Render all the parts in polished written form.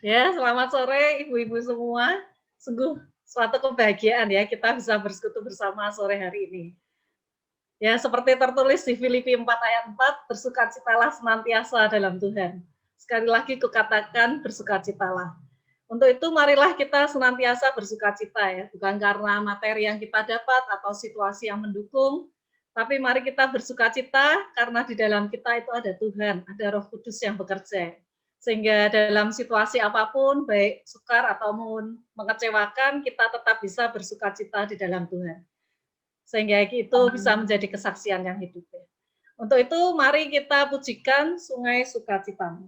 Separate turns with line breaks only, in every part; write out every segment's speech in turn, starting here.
Ya, selamat sore ibu-ibu semua. Sungguh suatu kebahagiaan ya kita bisa bersekutu bersama sore hari ini. Ya, seperti tertulis di Filipi 4 ayat 4, bersukacitalah senantiasa dalam Tuhan. Sekali lagi kukatakan bersukacitalah. Untuk itu marilah kita senantiasa bersukacita ya, bukan karena materi yang kita dapat atau situasi yang mendukung, tapi mari kita bersukacita karena di dalam kita itu ada Tuhan, ada Roh Kudus yang bekerja. Sehingga dalam situasi apapun, baik sukar ataupun mengecewakan, kita tetap bisa bersukacita di dalam Tuhan. Sehingga itu bisa menjadi kesaksian yang hidup. Untuk itu mari kita pujikan Sungai Sukacitamu.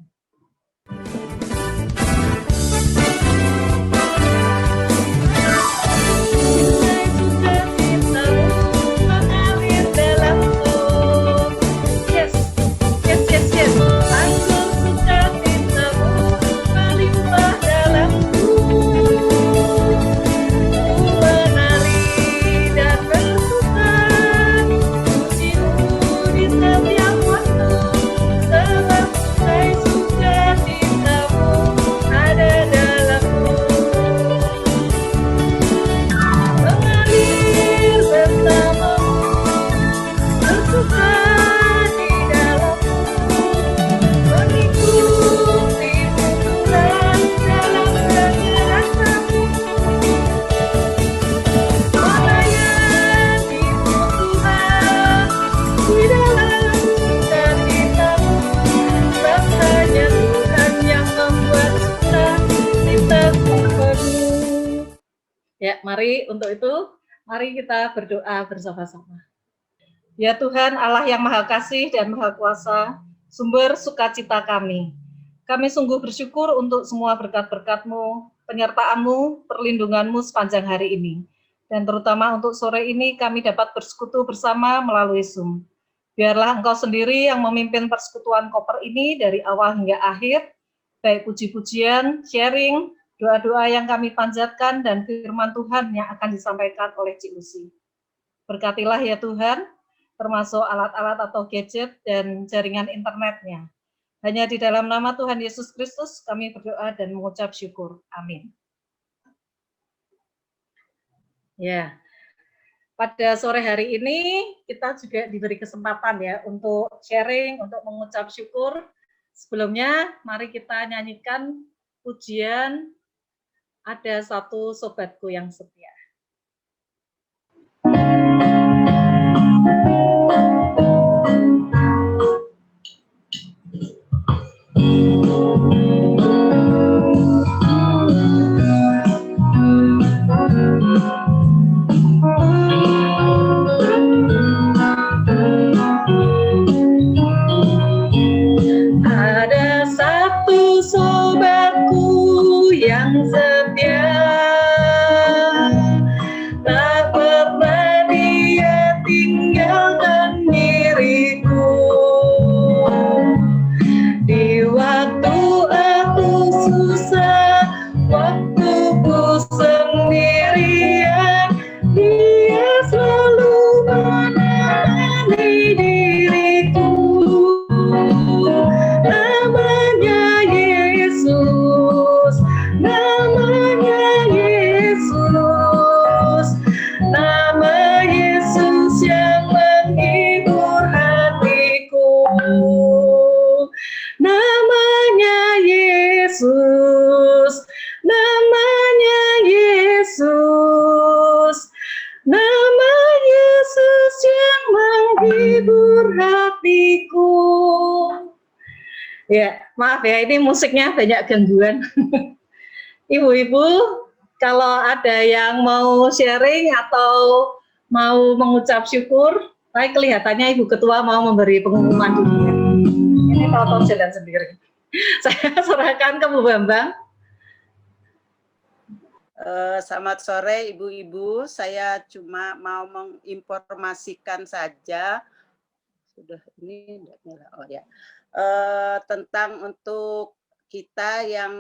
Ya, mari untuk itu, mari kita berdoa bersama-sama. Ya Tuhan Allah yang Maha Kasih dan Maha Kuasa, sumber sukacita kami. Kami sungguh bersyukur untuk semua berkat-berkat-Mu, penyertaan-Mu, perlindungan-Mu sepanjang hari ini. Dan terutama untuk sore ini kami dapat bersekutu bersama melalui Zoom. Biarlah Engkau sendiri yang memimpin persekutuan koper ini dari awal hingga akhir, baik puji-pujian, sharing, doa-doa yang kami panjatkan, dan firman Tuhan yang akan disampaikan oleh Cik Lucy. Berkatilah ya Tuhan, termasuk alat-alat atau gadget dan jaringan internetnya. Hanya di dalam nama Tuhan Yesus Kristus kami berdoa dan mengucap syukur. Amin. Ya, pada sore hari ini kita juga diberi kesempatan ya untuk sharing, untuk mengucap syukur. Sebelumnya mari kita nyanyikan pujian Ada Satu Sobatku Yang Setia. Ada satu sobatku yang setia, tak pernah dia tinggalkan diriku. Di waktu aku susah, waktuku sendirian, dia selalu menemani diriku. Namanya Yesus, namanya Yesus, nama Yesus yang menghibur hatiku. Namanya Yesus, namanya Yesus, nama Yesus yang menghibur hatiku. Ya, maaf ya, ini musiknya banyak gangguan. Ibu-ibu, kalau ada yang mau sharing atau mau mengucap syukur, saya kelihatannya Ibu Ketua mau memberi pengumuman dulu ya. Ini tahu-tahu jalan sendiri. Saya serahkan ke Bu Bambang.
Selamat sore Ibu-ibu, saya cuma mau menginformasikan saja, sudah ini oh ya, tentang untuk kita yang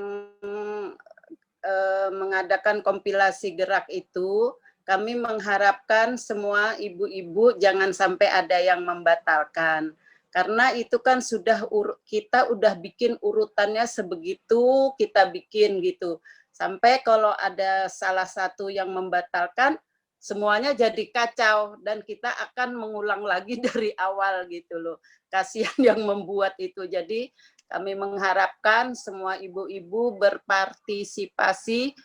mengadakan kompilasi gerak itu, kami mengharapkan semua ibu-ibu jangan sampai ada yang membatalkan. karena itu kan sudah kita udah bikin urutannya sebegitu, kita bikin gitu. Sampai kalau ada salah satu yang membatalkan, semuanya jadi kacau dan kita akan mengulang lagi dari awal gitu loh. Kasihan yang membuat itu. Jadi kami mengharapkan semua ibu-ibu berpartisipasi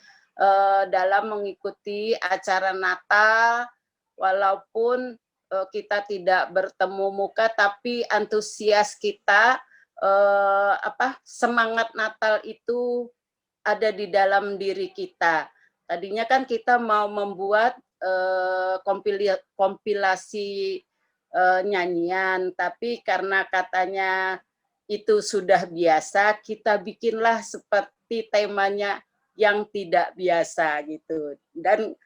dalam mengikuti acara Natal, walaupun kita tidak bertemu muka, tapi antusias kita, semangat Natal itu ada di dalam diri kita. Tadinya kan kita mau membuat kompilasi nyanyian, tapi karena katanya itu sudah biasa, kita bikinlah seperti temanya yang tidak biasa gitu. Dan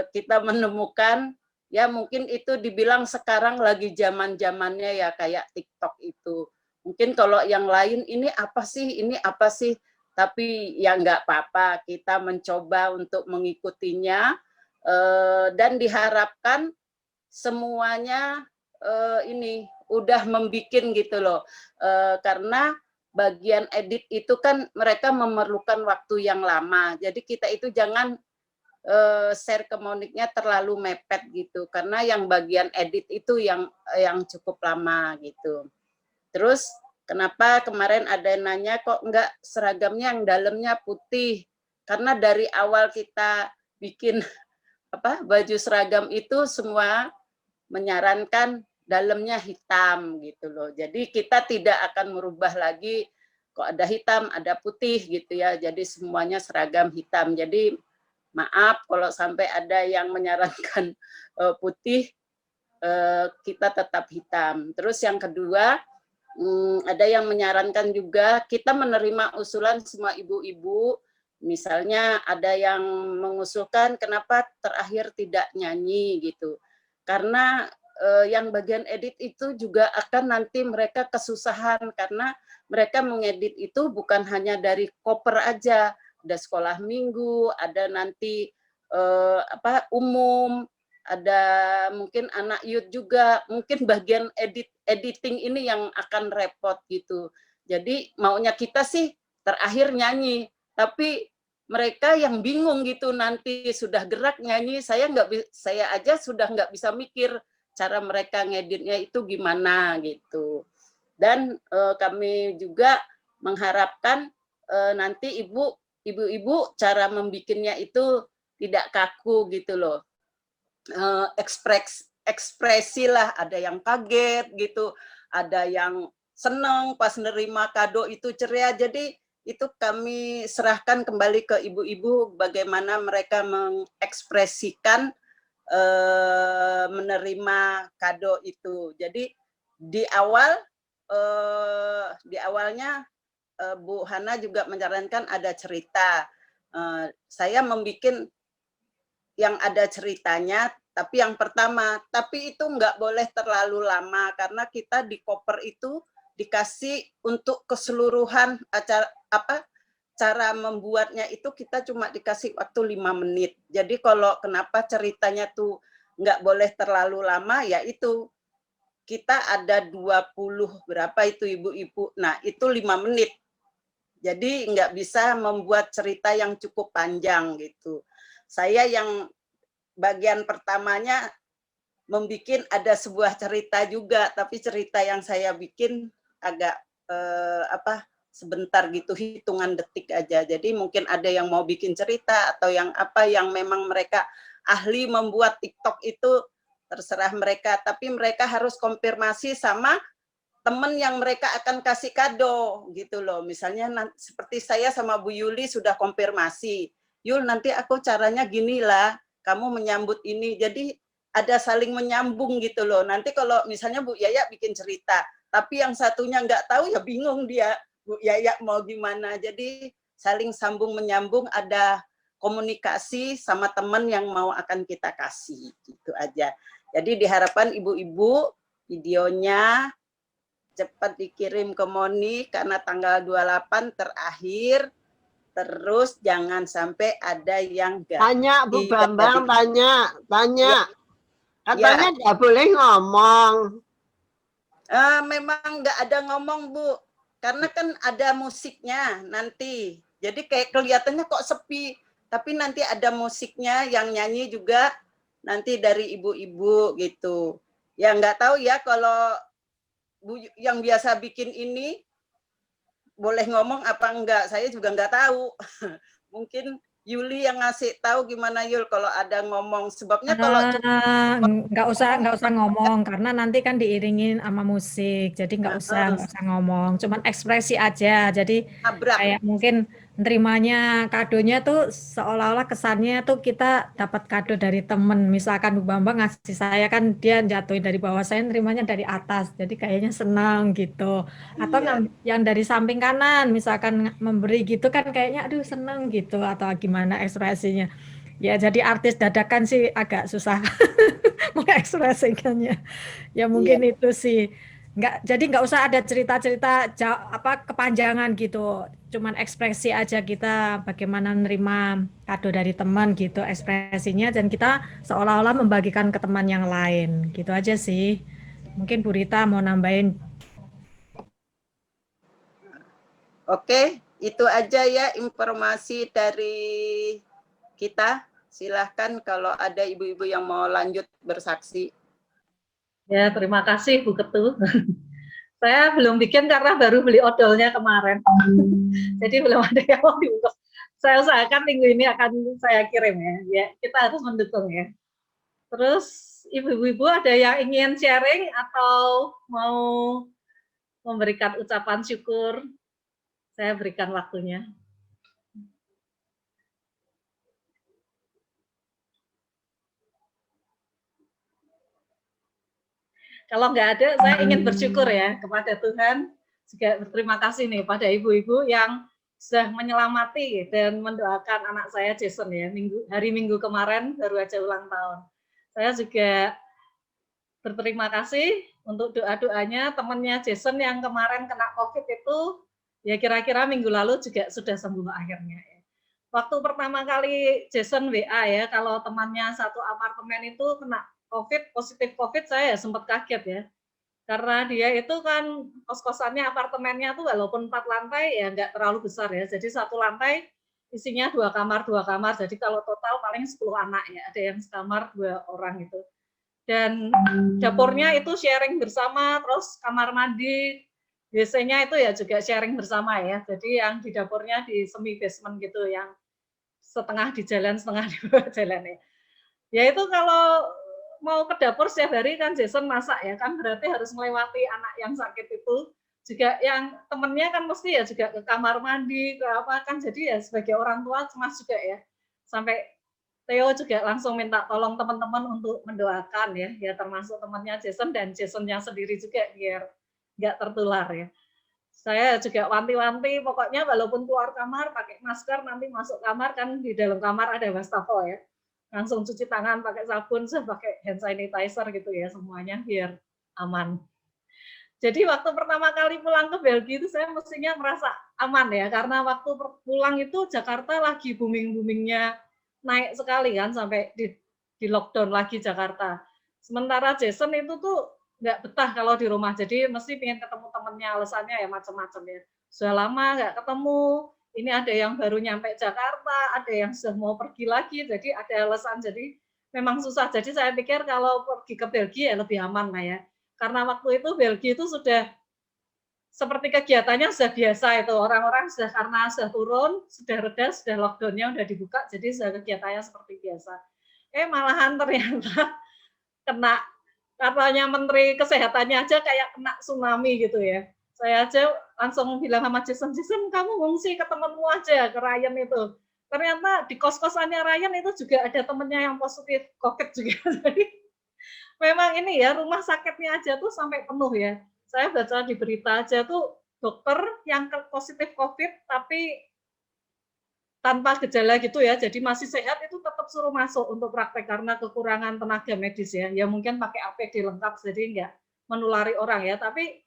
kita menemukan, ya mungkin itu dibilang sekarang lagi zaman-zamannya ya kayak TikTok itu. Mungkin kalau yang lain ini apa sih, tapi ya nggak apa-apa, kita mencoba untuk mengikutinya dan diharapkan semuanya ini udah membikin gitu loh, karena bagian edit itu kan mereka memerlukan waktu yang lama, jadi kita itu jangan share ke Moniknya terlalu mepet gitu, karena yang bagian edit itu yang cukup lama gitu. Terus kenapa kemarin ada yang nanya kok enggak seragamnya yang dalamnya putih? Karena dari awal kita bikin baju seragam itu semua menyarankan dalamnya hitam gitu loh. Jadi kita tidak akan merubah lagi kok ada hitam, ada putih gitu ya. Jadi semuanya seragam hitam. Jadi maaf kalau sampai ada yang menyarankan putih, kita tetap hitam. Terus yang kedua, ada yang menyarankan juga, kita menerima usulan semua ibu-ibu, misalnya ada yang mengusulkan kenapa terakhir tidak nyanyi gitu. Karena yang bagian edit itu juga akan nanti mereka kesusahan, karena mereka mengedit itu bukan hanya dari koper aja, ada sekolah minggu, ada nanti umum, ada mungkin anak youth juga, mungkin bagian editing ini yang akan repot gitu. Jadi maunya kita sih terakhir nyanyi, tapi mereka yang bingung gitu, nanti sudah gerak nyanyi, saya aja sudah nggak bisa mikir cara mereka ngeditnya itu gimana gitu. Dan kami juga mengharapkan nanti ibu-ibu cara membikinnya itu tidak kaku gitu loh. Ekspresi lah, ada yang kaget gitu, ada yang senang pas nerima kado itu ceria. Jadi itu kami serahkan kembali ke ibu-ibu bagaimana mereka mengekspresikan menerima kado itu. Jadi di awalnya Bu Hana juga menyarankan ada cerita. Saya membuat yang ada ceritanya, tapi yang pertama, tapi itu nggak boleh terlalu lama karena kita di koper itu dikasih untuk keseluruhan cara membuatnya itu kita cuma dikasih waktu 5 menit. Jadi kalau kenapa ceritanya tuh nggak boleh terlalu lama, ya itu kita ada 20 berapa itu ibu-ibu, nah itu 5 menit. Jadi nggak bisa membuat cerita yang cukup panjang gitu. Saya yang bagian pertamanya membuat ada sebuah cerita juga, tapi cerita yang saya bikin agak sebentar gitu, hitungan detik aja. Jadi mungkin ada yang mau bikin cerita atau yang memang mereka ahli membuat TikTok itu, terserah mereka, tapi mereka harus konfirmasi sama teman yang mereka akan kasih kado gitu loh. Misalnya seperti saya sama Bu Yuli sudah konfirmasi, Yul nanti aku caranya gini lah, kamu menyambut ini. Jadi ada saling menyambung gitu loh. Nanti kalau misalnya Bu Yaya bikin cerita, tapi yang satunya nggak tahu, ya bingung dia, Bu Yaya mau gimana. Jadi saling sambung menyambung, ada komunikasi sama teman yang mau akan kita kasih gitu aja. Jadi diharapkan ibu-ibu videonya cepat dikirim ke Moni karena tanggal 28 terakhir, terus jangan sampai ada yang enggak.
Tanya Bu Bambang, tanya. Katanya nggak boleh ngomong.
Memang nggak ada ngomong, Bu. Karena kan ada musiknya nanti. Jadi kayak kelihatannya kok sepi. Tapi nanti ada musiknya yang nyanyi juga nanti dari ibu-ibu gitu. Ya nggak tahu ya kalau Bu yang biasa bikin ini boleh ngomong apa enggak. Saya juga nggak tahu. Mungkin Yuli yang ngasih tahu gimana Yul kalau ada ngomong. Sebabnya kalau
Nggak usah ngomong karena nanti kan diiringin sama musik, jadi nggak usah ngomong, cuman ekspresi aja. Jadi
nabrak.
kayak mungkin nerimanya kadonya tuh seolah-olah kesannya tuh kita dapat kado dari temen. Misalkan Bu Bambang ngasih saya kan dia jatuhin dari bawah, saya nerimanya dari atas, jadi kayaknya senang gitu. Atau
Iya.
yang dari samping kanan, misalkan memberi gitu kan kayaknya aduh seneng gitu atau gimana ekspresinya. Ya, jadi artis dadakan sih agak susah mengekspresikannya. Ya
Iya.
mungkin itu sih. Nggak usah ada cerita-cerita apa kepanjangan gitu. Cuman ekspresi aja kita bagaimana menerima kado dari teman gitu ekspresinya dan kita seolah-olah membagikan ke teman yang lain. Gitu aja sih. Mungkin Bu Rita mau nambahin.
Oke, itu aja ya informasi dari kita. Silahkan kalau ada ibu-ibu yang mau lanjut bersaksi.
Ya, terima kasih Bu Ketu. Saya belum bikin karena baru beli odolnya kemarin. Jadi belum ada yang mau diurus. Saya usahakan minggu ini akan saya kirim ya. Ya, kita harus mendukung ya. Terus ibu-ibu ada yang ingin sharing atau mau memberikan ucapan syukur? Saya berikan waktunya. Kalau nggak ada, saya ingin bersyukur ya kepada Tuhan. Juga berterima kasih nih pada ibu-ibu yang sudah menyelamati dan mendoakan anak saya Jason ya. Hari Minggu kemarin baru aja ulang tahun. Saya juga berterima kasih untuk doa-doanya temannya Jason yang kemarin kena COVID itu, ya kira-kira minggu lalu juga sudah sembuh akhirnya. Waktu pertama kali Jason WA ya, kalau temannya satu apartemen itu kena COVID, positif COVID, saya sempat kaget ya. Karena dia itu kan kos-kosannya, apartemennya tuh walaupun 4 lantai ya nggak terlalu besar ya. Jadi satu lantai isinya 2 kamar, 2 kamar. Jadi kalau total paling 10 anak ya, ada yang sekamar 2 orang gitu. Dan dapurnya itu sharing bersama, terus kamar mandi, WC-nya itu ya juga sharing bersama ya. Jadi yang di dapurnya di semi basement gitu, yang setengah di jalan, setengah di bawah jalan ya. Ya itu kalau mau ke dapur setiap hari kan Jason masak ya kan, berarti harus melewati anak yang sakit itu. Juga yang temennya kan mesti ya juga ke kamar mandi, ke apa kan, jadi ya sebagai orang tua cemas juga ya. Sampai Theo juga langsung minta tolong teman-teman untuk mendoakan ya termasuk temannya Jason dan Jasonnya sendiri juga biar nggak tertular ya. Saya juga wanti-wanti, pokoknya walaupun keluar kamar pakai masker, nanti masuk kamar kan di dalam kamar ada wastafel ya. Langsung cuci tangan pakai sabun, pakai hand sanitizer gitu ya semuanya biar aman. Jadi waktu pertama kali pulang ke Belgia itu saya mestinya merasa aman ya, karena waktu pulang itu Jakarta lagi booming-boomingnya naik sekali kan sampai di lockdown lagi Jakarta. Sementara Jason itu tuh nggak betah kalau di rumah, jadi mesti pengen ketemu temennya, alasannya ya macam-macam ya. Sudah lama nggak ketemu, ini ada yang baru nyampe Jakarta, ada yang sudah mau pergi lagi, jadi ada alasan, jadi memang susah. Jadi saya pikir kalau pergi ke Belgia ya lebih aman lah ya. Karena waktu itu Belgia itu sudah seperti kegiatannya sudah biasa itu, orang-orang sudah karena sudah turun, sudah reda, sudah lockdown-nya sudah dibuka, jadi sudah kegiatannya seperti biasa. Malahan ternyata kena, katanya Menteri Kesehatannya aja kayak kena tsunami gitu ya. Saya aja langsung bilang sama Jason, Jason kamu ngungsi ke temenmu aja, ke Ryan itu. Ternyata di kos-kosannya Ryan itu juga ada temennya yang positif COVID juga. Jadi memang ini ya, rumah sakitnya aja tuh sampai penuh ya. Saya baca di berita aja tuh dokter yang positif COVID tapi tanpa gejala gitu ya, jadi masih sehat itu tetap suruh masuk untuk praktek karena kekurangan tenaga medis ya. Ya mungkin pakai APD lengkap jadi nggak menulari orang ya. Tapi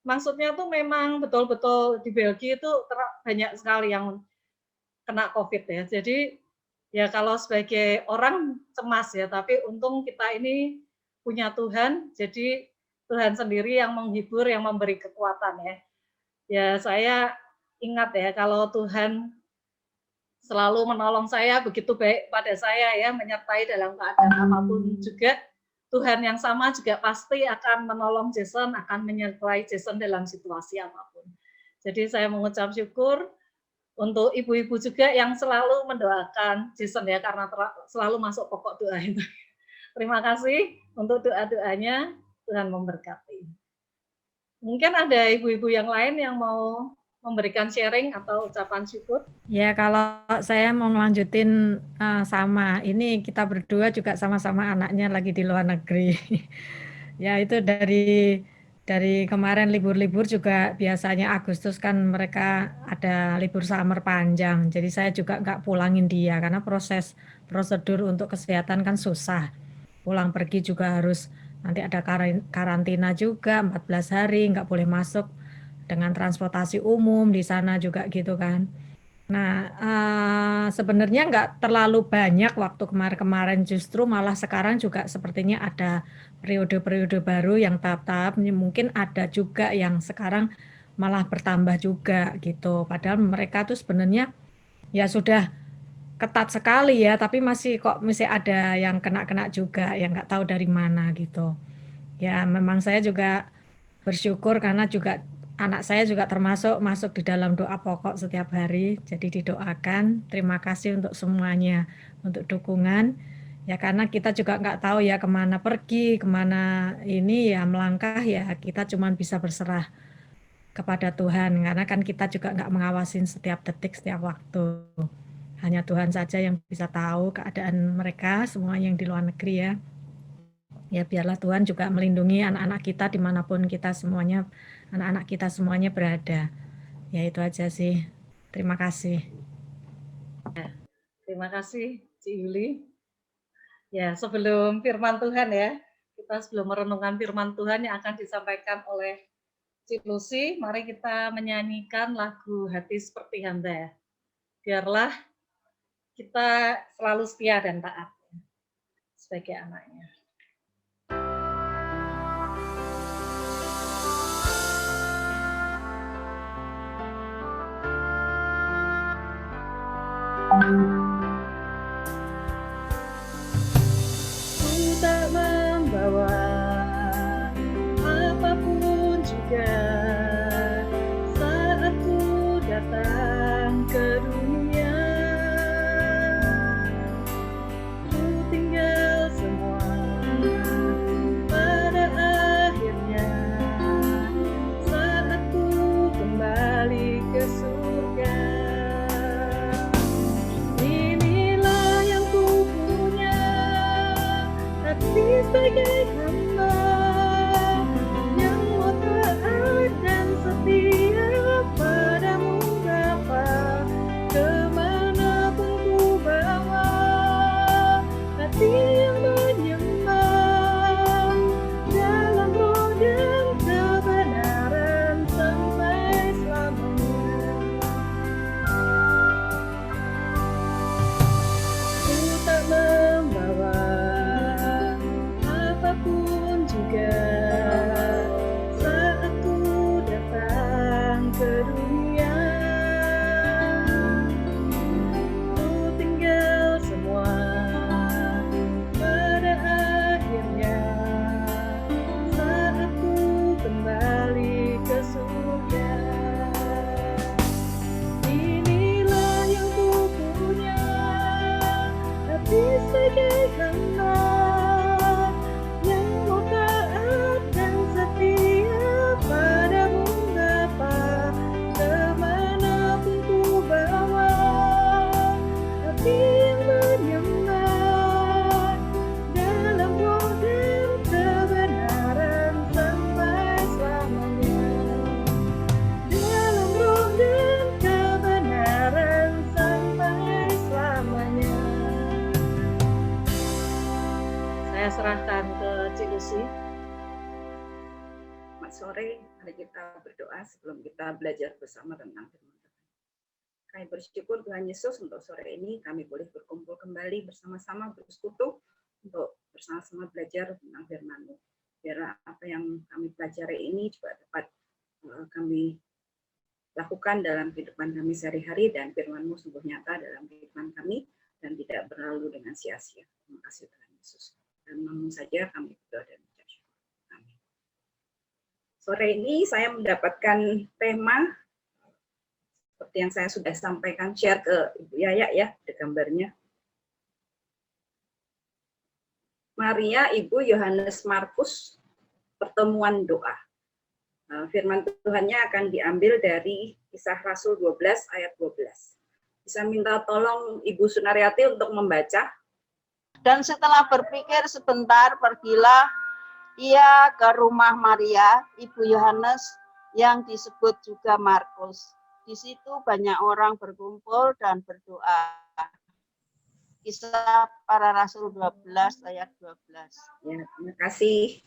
maksudnya tuh memang betul-betul di Belgia itu banyak sekali yang kena COVID ya. Jadi ya kalau sebagai orang cemas ya, tapi untung kita ini punya Tuhan, jadi Tuhan sendiri yang menghibur, yang memberi kekuatan ya. Ya saya ingat ya kalau Tuhan selalu menolong saya, begitu baik pada saya ya, menyertai dalam keadaan apapun juga, Tuhan yang sama juga pasti akan menolong Jason, akan menyertai Jason dalam situasi apapun. Jadi saya mengucap syukur untuk ibu-ibu juga yang selalu mendoakan Jason ya, karena selalu masuk pokok doa itu. Terima kasih untuk doa-doanya, Tuhan memberkati. Mungkin ada ibu-ibu yang lain yang mau memberikan sharing atau ucapan syukur.
Ya, kalau saya mau melanjutin sama, ini kita berdua juga sama-sama anaknya lagi di luar negeri. Ya, itu dari kemarin libur-libur juga biasanya Agustus kan mereka ada libur summer panjang. Jadi saya juga nggak pulangin dia karena prosedur untuk kesehatan kan susah. Pulang pergi juga harus nanti ada karantina juga 14 hari, nggak boleh masuk dengan transportasi umum di sana juga gitu kan. Nah, sebenarnya nggak terlalu banyak waktu kemarin-kemarin, justru malah sekarang juga sepertinya ada periode-periode baru yang tahap-tahap, mungkin ada juga yang sekarang malah bertambah juga gitu. Padahal mereka tuh sebenarnya ya sudah ketat sekali ya, tapi masih ada yang kena-kena juga, yang nggak tahu dari mana gitu. Ya, memang saya juga bersyukur karena juga anak saya juga termasuk masuk di dalam doa pokok setiap hari. Jadi didoakan. Terima kasih untuk semuanya, untuk dukungan. Ya karena kita juga nggak tahu ya kemana pergi, kemana ini ya melangkah ya kita cuma bisa berserah kepada Tuhan. Karena kan kita juga nggak mengawasin setiap detik, setiap waktu. Hanya Tuhan saja yang bisa tahu keadaan mereka, semua yang di luar negeri ya. Ya biarlah Tuhan juga melindungi anak-anak kita dimanapun kita semuanya, anak-anak kita semuanya berada. Ya itu aja sih. Terima kasih.
Terima kasih, Ci Yuli. Ya, sebelum firman Tuhan ya, kita sebelum merenungkan firman Tuhan yang akan disampaikan oleh Ci Lucy, mari kita menyanyikan lagu Hati Seperti Hamba. Biarlah kita selalu setia dan taat sebagai anaknya. Ku tak membawa apapun juga saat ku datang ke dunia. Ku tinggal semua pada akhirnya saat ku kembali ke surga. Inilah yang ku punya, hati sebagai hamba yang mau taat dan setia padamu Bapa. Kemanapun ku bawa, hati yang menyembah dalam roh dan kebenaran sampai selamanya. Ku tak membawa apapun juga saat ku datang ke dunia. Ku tinggal semua pada akhirnya saat ku kembali ke surga. Inilah yang ku punya, hati sebagai hamba yang mau taat dan setia padamu Bapa. Kemanapun ku bawa, hati yang menyembah dalam roh dan kebenaran sampai selamanya. Dalam roh dan kebenaran sampai selamanya. Saya serahkan ke Cik Lucy.
Selamat sore, mari kita berdoa sebelum kita belajar bersama tentang firman Tuhan. Kami bersyukur Tuhan Yesus untuk sore ini kami boleh berkumpul kembali bersama-sama bersekutu untuk bersama-sama belajar tentang firman-Mu. biar apa yang kami pelajari ini juga dapat kami lakukan dalam kehidupan kami sehari-hari, dan firman-Mu sungguh nyata dalam kehidupan kami dan tidak berlalu dengan sia-sia. Terima kasih Tuhan Yesus. Dan namun saja kami berdoa dan mengucap syukur. Amin. Sore ini saya mendapatkan tema seperti yang saya sudah sampaikan, share ke Ibu Yaya ya, ada gambarnya. Maria, Ibu Yohanes Markus, pertemuan doa. Firman Tuhannya akan diambil dari Kisah Rasul 12 ayat 12. Bisa minta tolong Ibu Sunaryati untuk membaca.
Dan setelah berpikir sebentar, pergilah ia ke rumah Maria, ibu Yohanes, yang disebut juga Markus. Di situ banyak orang berkumpul dan berdoa. Kisah Para Rasul 12 ayat 12.
Ya, terima kasih,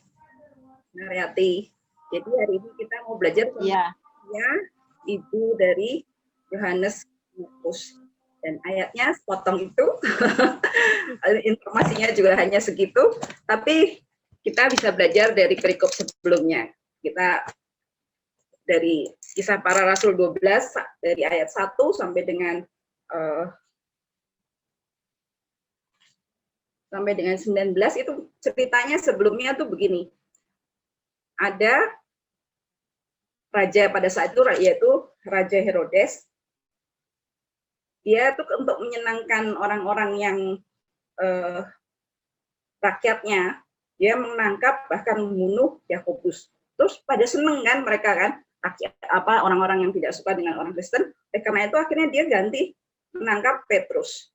Sunaryati. Jadi hari ini kita mau belajar tentang
Ya,
ibu dari Yohanes Markus. Dan ayatnya sepotong itu, informasinya juga hanya segitu, tapi kita bisa belajar dari perikop sebelumnya. Kita dari Kisah Para Rasul 12, dari ayat 1 sampai dengan 19, itu ceritanya sebelumnya tuh begini. Ada raja pada saat itu, yaitu Raja Herodes. Dia tuh untuk menyenangkan orang-orang yang rakyatnya, dia menangkap bahkan membunuh Yakobus. Terus pada seneng kan mereka kan, orang-orang yang tidak suka dengan orang Kristen. Karena itu akhirnya dia ganti menangkap Petrus.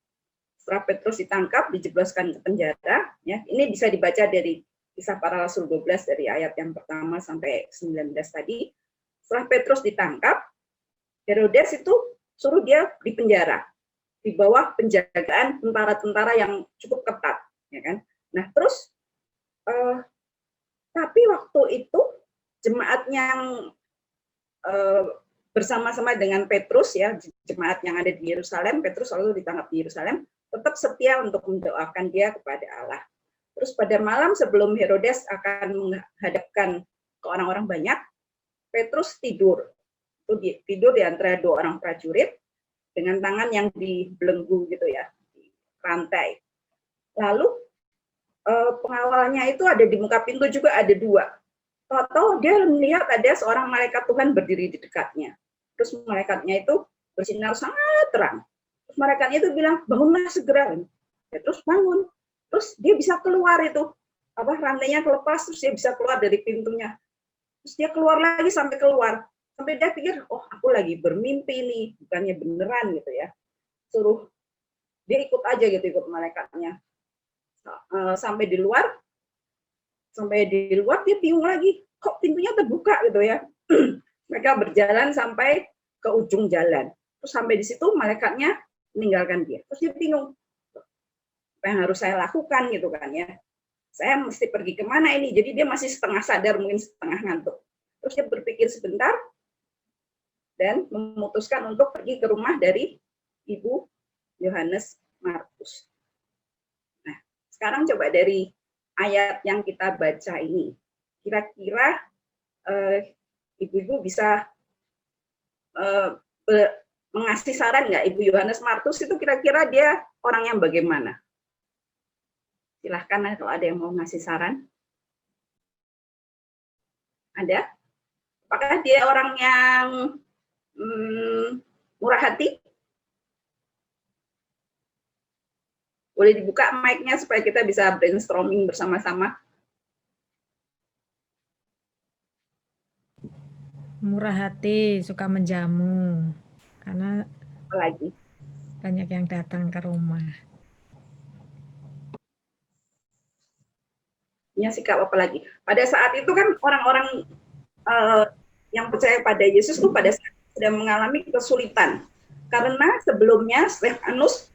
Setelah Petrus ditangkap, dijebloskan ke penjara. Ya, ini bisa dibaca dari Kisah Para Rasul 12 dari ayat yang pertama sampai 19 tadi. Setelah Petrus ditangkap, Herodes itu suruh dia di penjara, di bawah penjagaan tentara-tentara yang cukup ketat, ya kan? Nah, terus tapi waktu itu jemaat yang bersama-sama dengan Petrus, ya, jemaat yang ada di Yerusalem, Petrus selalu ditangkap di Yerusalem, tetap setia untuk mendoakan dia kepada Allah. Terus pada malam sebelum Herodes akan menghadapkan ke orang-orang banyak, Petrus tidur di antara dua orang prajurit dengan tangan yang dibelenggu gitu ya, di rantai. Lalu pengawalnya itu ada di muka pintu juga ada dua. Tahu-tahu dia melihat ada seorang malaikat Tuhan berdiri di dekatnya. Terus malaikatnya itu bersinar sangat terang. Terus malaikatnya itu bilang, bangunlah segera. Ya, terus bangun. Terus dia bisa keluar itu, rantainya kelepas, terus dia bisa keluar dari pintunya. Terus dia keluar lagi sampai keluar. Sampai dia pikir, oh aku lagi bermimpi nih, bukannya beneran gitu ya. Suruh, dia ikut aja gitu, ikut malaikatnya. Sampai di luar dia bingung lagi, kok pintunya terbuka gitu ya. Mereka berjalan sampai ke ujung jalan. Terus sampai di situ malaikatnya meninggalkan dia. Terus dia bingung, apa yang harus saya lakukan gitu kan ya. Saya mesti pergi kemana ini? Jadi dia masih setengah sadar, mungkin setengah ngantuk. Terus dia berpikir sebentar dan memutuskan untuk pergi ke rumah dari Ibu Yohanes Markus. Nah, sekarang coba dari ayat yang kita baca ini. Kira-kira ibu-ibu bisa mengasih saran nggak, Ibu Yohanes Markus itu kira-kira dia orang yang bagaimana? Silahkan kalau ada yang mau ngasih saran. Ada? Apakah dia orang yang murah hati? Boleh dibuka mic-nya supaya kita bisa brainstorming bersama-sama.
Murah hati, suka menjamu. Karena
Apalagi?
banyak yang datang ke rumah.
Punya sikap apa lagi? Pada saat itu kan orang-orang yang percaya pada Yesus tuh pada saat sedang mengalami kesulitan. Karena sebelumnya Stefanus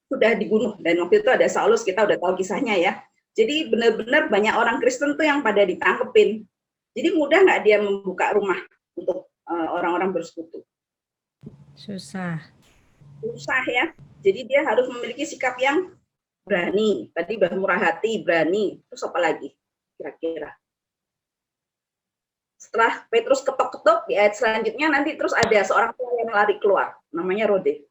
sudah dibunuh. Dan waktu itu ada Saulus, kita udah tahu kisahnya ya. Jadi benar-benar banyak orang Kristen tuh yang pada ditangkepin. Jadi mudah nggak dia membuka rumah untuk orang-orang bersekutu?
Susah.
Susah ya. Jadi dia harus memiliki sikap yang berani. Tadi murah hati, berani. Terus apa lagi? kira-kira? Setelah Petrus ketok-ketok di ayat selanjutnya nanti terus ada seorang tua yang lari keluar, namanya Rode.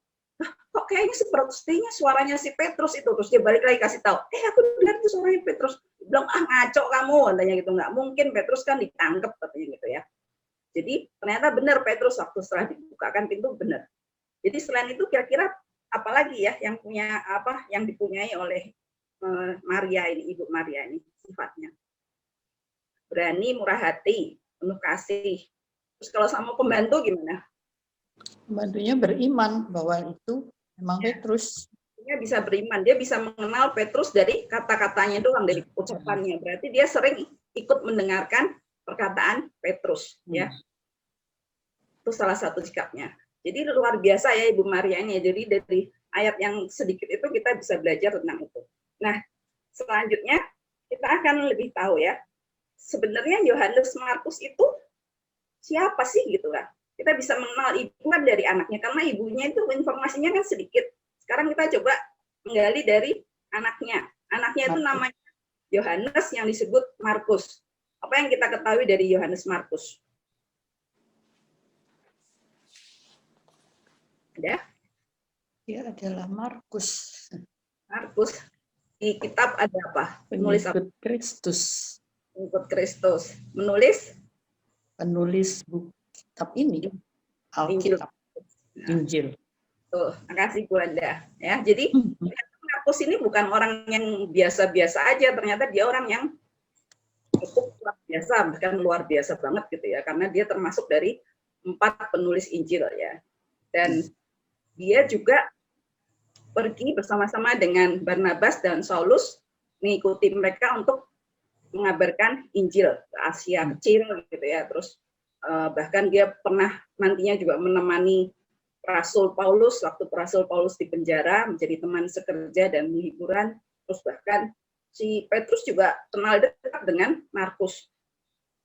Kok kayaknya sepertinya suaranya si Petrus itu, terus dia balik lagi kasih tahu, aku dengar itu suaranya Petrus. Dia bilang, ngaco kamu, katanya gitu, nggak mungkin Petrus kan ditangkap, katanya gitu ya. Jadi ternyata benar Petrus waktu setelah dibukakan pintu benar. Jadi selain itu kira-kira apalagi ya yang punya apa yang dipunyai oleh Maria ini, Ibu Maria ini sifatnya? Berani, murah hati, penuh kasih. Terus kalau sama pembantu gimana?
Pembantunya beriman bahwa itu memang Petrus.
Dia bisa beriman, dia bisa mengenal Petrus dari kata-katanya doang, dari ucapannya. Berarti dia sering ikut mendengarkan perkataan Petrus, ya. Itu salah satu sikapnya. Jadi luar biasa ya Ibu Maria ini. Jadi dari ayat yang sedikit itu kita bisa belajar tentang itu. Nah, selanjutnya kita akan lebih tahu ya. Sebenarnya Yohanes Markus itu siapa sih gitu lah. Kita bisa mengenal ibu kan dari anaknya karena ibunya itu informasinya kan sedikit. Sekarang kita coba menggali dari anaknya. Anaknya itu namanya Yohanes yang disebut Markus. Apa yang kita ketahui dari Yohanes Markus? Ada?
Dia adalah Markus.
Markus. Di kitab ada apa? Penulis apa?
Pengikut Kristus.
Pengikut Kristus. Menulis?
Penulis buku kitab ini. Alkitab. Injil.
Tuh, makasih Bu Anda. Ya, jadi Markus ini bukan orang yang biasa-biasa aja. Ternyata dia orang yang cukup luar biasa, bahkan luar biasa banget gitu ya. Karena dia termasuk dari 4 penulis Injil ya. Dan dia juga pergi bersama-sama dengan Barnabas dan Saulus mengikuti mereka untuk mengabarkan Injil ke Asia kecil gitu ya. Terus bahkan dia pernah nantinya juga menemani Rasul Paulus waktu Rasul Paulus di penjara menjadi teman sekerja dan hiburan. Terus bahkan si Petrus juga kenal dekat dengan Markus.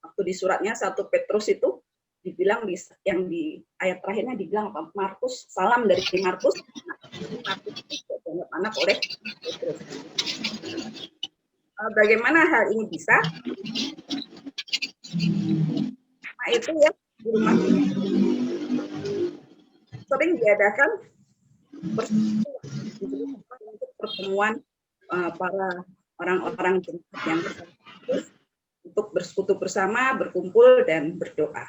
Waktu di suratnya 1 Petrus itu dibilang yang di ayat terakhirnya dibilang apa? Markus, salam dari Markus. Markus itu dianggap anak oleh Petrus. Bagaimana hal ini bisa? Nah itu ya di rumah sering diadakan pertemuan para orang-orang yang untuk bersekutu bersama, berkumpul dan berdoa.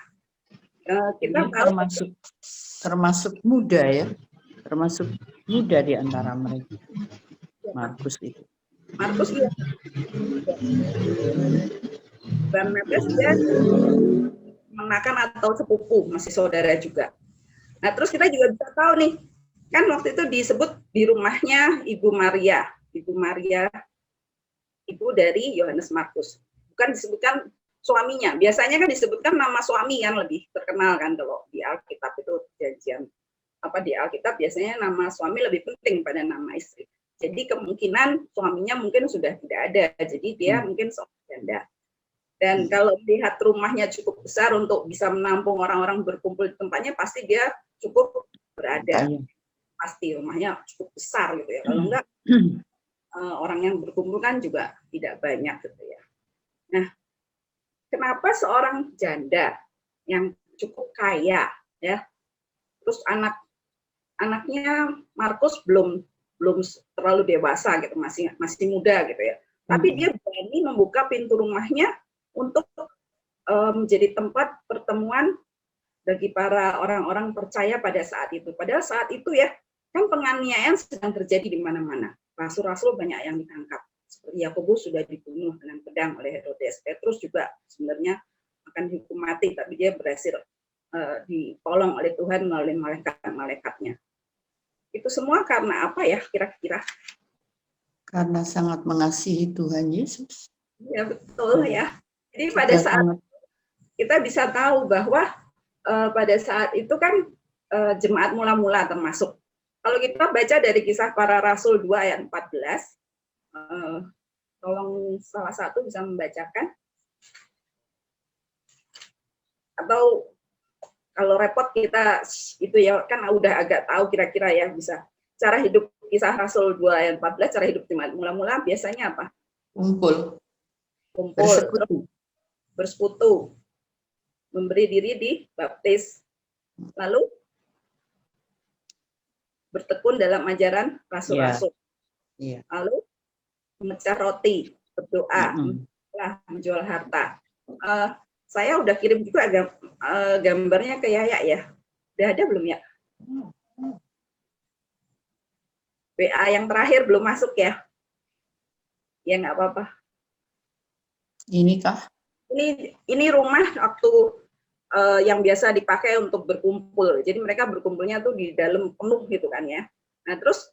Kita
termasuk muda ya, termasuk muda di antara mereka. Markus itu.
Markus ya. Barnabas dia menakan atau sepupu, masih saudara juga. Nah, terus kita juga bisa tahu nih, kan waktu itu disebut di rumahnya Ibu Maria, ibu dari Yohanes Markus. Bukan disebutkan suaminya. Biasanya kan disebutkan nama suami yang lebih terkenal kan kalau di Alkitab itu perjanjian di Alkitab biasanya nama suami lebih penting pada nama istri. Jadi kemungkinan suaminya mungkin sudah tidak ada. Jadi dia mungkin seorang janda. Dan kalau melihat rumahnya cukup besar untuk bisa menampung orang-orang berkumpul di tempatnya, pasti dia cukup berada. Pasti rumahnya cukup besar gitu ya. Kalau enggak, orang yang berkumpul kan juga tidak banyak gitu ya. Nah, kenapa seorang janda yang cukup kaya ya, terus anaknya Markus belum terlalu dewasa gitu, masih muda gitu ya. Tapi dia berani membuka pintu rumahnya untuk menjadi tempat pertemuan bagi para orang-orang percaya pada saat itu. Padahal saat itu ya, kan penganiayaan sedang terjadi di mana-mana. Rasul-rasul banyak yang ditangkap. Seperti Yakobus sudah dibunuh dengan pedang oleh Herodes. Petrus juga sebenarnya akan dihukum mati, tapi dia berhasil ditolong oleh Tuhan melalui malaikat-malaikatnya. Itu semua karena apa ya kira-kira?
Karena sangat mengasihi Tuhan Yesus.
Ya betul ya. Jadi pada saat kita bisa tahu bahwa pada saat itu kan jemaat mula-mula termasuk. Kalau kita baca dari Kisah Para Rasul 2 ayat 14, tolong salah satu bisa membacakan. Atau kalau repot kita itu ya kan udah agak tahu kira-kira ya bisa. Cara hidup Kisah Rasul 2 ayat 14, cara hidup jemaat mula-mula biasanya apa? kumpul, terus
Bersekutu.
bersekutu, memberi diri dibaptis, lalu bertekun dalam ajaran rasul-rasul,
Iya.
lalu memecah roti, berdoa,
Mm-mm.
menjual harta. Saya udah kirim juga gambarnya ke Yaya ya. Udah ada belum ya? WA yang terakhir belum masuk ya? Ya nggak apa-apa.
Ini kah?
Ini rumah waktu yang biasa dipakai untuk berkumpul. Jadi mereka berkumpulnya tuh di dalam penuh gitu kan ya. Nah terus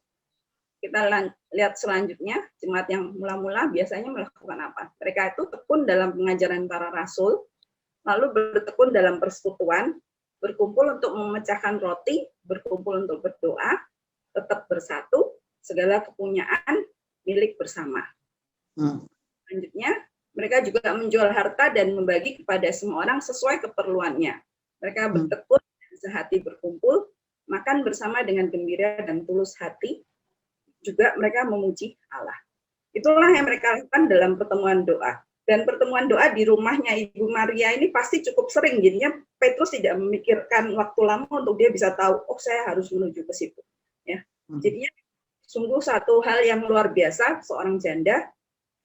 kita lihat selanjutnya, jemaat yang mula-mula biasanya melakukan apa? Mereka itu tekun dalam pengajaran para rasul, lalu bertekun dalam persekutuan, berkumpul untuk memecahkan roti, berkumpul untuk berdoa, tetap bersatu, segala kepunyaan milik bersama. Selanjutnya, mereka juga menjual harta dan membagi kepada semua orang sesuai keperluannya. Mereka bertekun dan sehati berkumpul, makan bersama dengan gembira dan tulus hati, juga mereka memuji Allah. Itulah yang mereka lakukan dalam pertemuan doa. Dan pertemuan doa di rumahnya Ibu Maria ini pasti cukup sering, jadinya Petrus tidak memikirkan waktu lama untuk dia bisa tahu, oh saya harus menuju ke situ. Ya. Jadinya sungguh satu hal yang luar biasa, seorang janda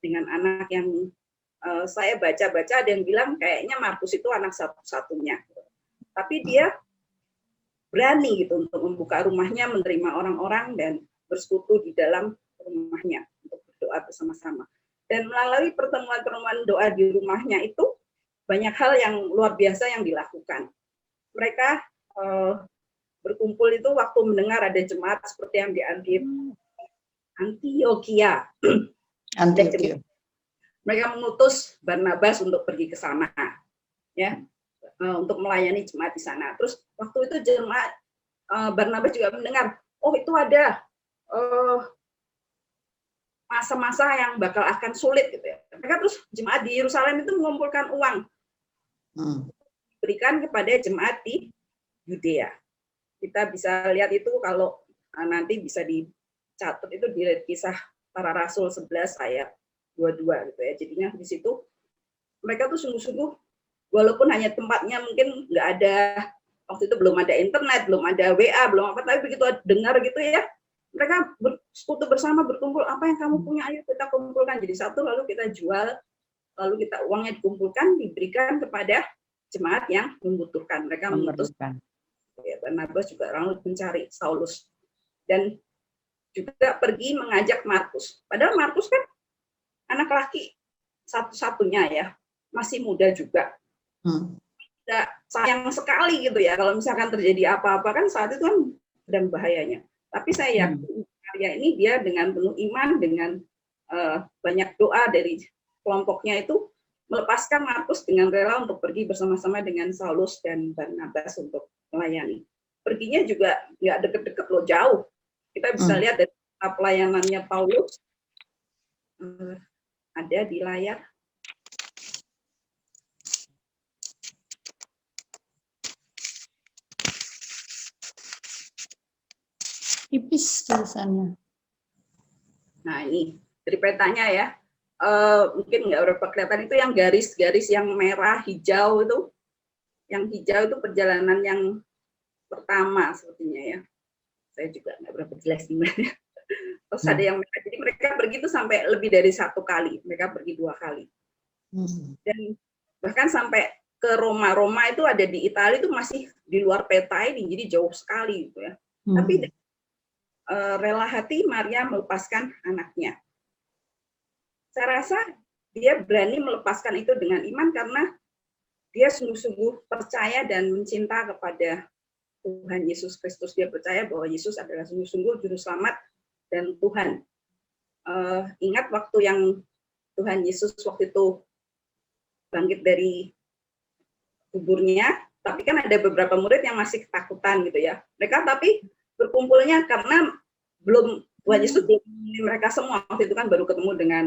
dengan anak yang saya baca-baca ada yang bilang kayaknya Markus itu anak satu-satunya. Tapi dia berani gitu untuk membuka rumahnya, menerima orang-orang dan bersekutu di dalam rumahnya untuk berdoa bersama-sama. Dan melalui pertemuan-pertemuan doa di rumahnya itu banyak hal yang luar biasa yang dilakukan. Mereka berkumpul itu waktu mendengar ada jemaat seperti yang di Antioquia. Mereka mengutus Barnabas untuk pergi ke sana, ya, untuk melayani jemaat di sana. Terus waktu itu jemaat Barnabas juga mendengar, oh itu ada masa-masa yang bakal akan sulit gitu ya. Mereka terus jemaat di Yerusalem itu mengumpulkan uang, berikan kepada jemaat di Yudea. Kita bisa lihat itu kalau nanti bisa dicatat itu di Kisah Para Rasul 11 ayat 22 gitu ya. Jadinya di situ mereka tuh sungguh-sungguh walaupun hanya tempatnya mungkin nggak ada, waktu itu belum ada internet, belum ada WA, belum apa, tapi begitu dengar gitu ya, mereka bersekutu bersama, berkumpul, apa yang kamu punya, ayo kita kumpulkan jadi satu, lalu kita jual, lalu kita uangnya dikumpulkan, diberikan kepada jemaat yang membutuhkan. Mereka mengutus Barnabas juga lalu mencari Saulus dan juga pergi mengajak Markus. Padahal Markus kan anak laki satu-satunya ya, masih muda juga. Sayang sekali gitu ya kalau misalkan terjadi apa-apa, kan saat itu kan sedang bahayanya. Tapi saya yakin Maria ini dia dengan penuh iman, dengan banyak doa dari kelompoknya itu melepaskan Markus dengan rela untuk pergi bersama-sama dengan Saulus dan Barnabas untuk melayani. Perginya juga nggak deket-deket loh, jauh. Kita bisa lihat dari pelayanannya Paulus, ada di layar.
Tipis tulisannya.
Nah ini dari petanya ya, mungkin nggak berapa kelihatan itu yang garis-garis yang merah hijau itu, yang hijau itu perjalanan yang pertama sepertinya ya. Saya juga nggak berapa jelas sebenarnya. Terus ada yang merah, jadi mereka pergi itu sampai lebih dari 1 kali, mereka pergi 2 kali. Dan bahkan sampai ke Roma. Roma itu ada di Italia itu masih di luar peta ini, jadi jauh sekali gitu ya. Tapi rela hati Maria melepaskan anaknya. Saya rasa dia berani melepaskan itu dengan iman karena dia sungguh-sungguh percaya dan mencinta kepada Tuhan Yesus Kristus. Dia percaya bahwa Yesus adalah sungguh-sungguh juru selamat dan Tuhan. Ingat waktu yang Tuhan Yesus waktu itu bangkit dari kuburnya, tapi kan ada beberapa murid yang masih ketakutan gitu ya. Mereka tapi berkumpulnya karena belum Tuhan Yesus belum mereka semua, waktu itu kan baru ketemu dengan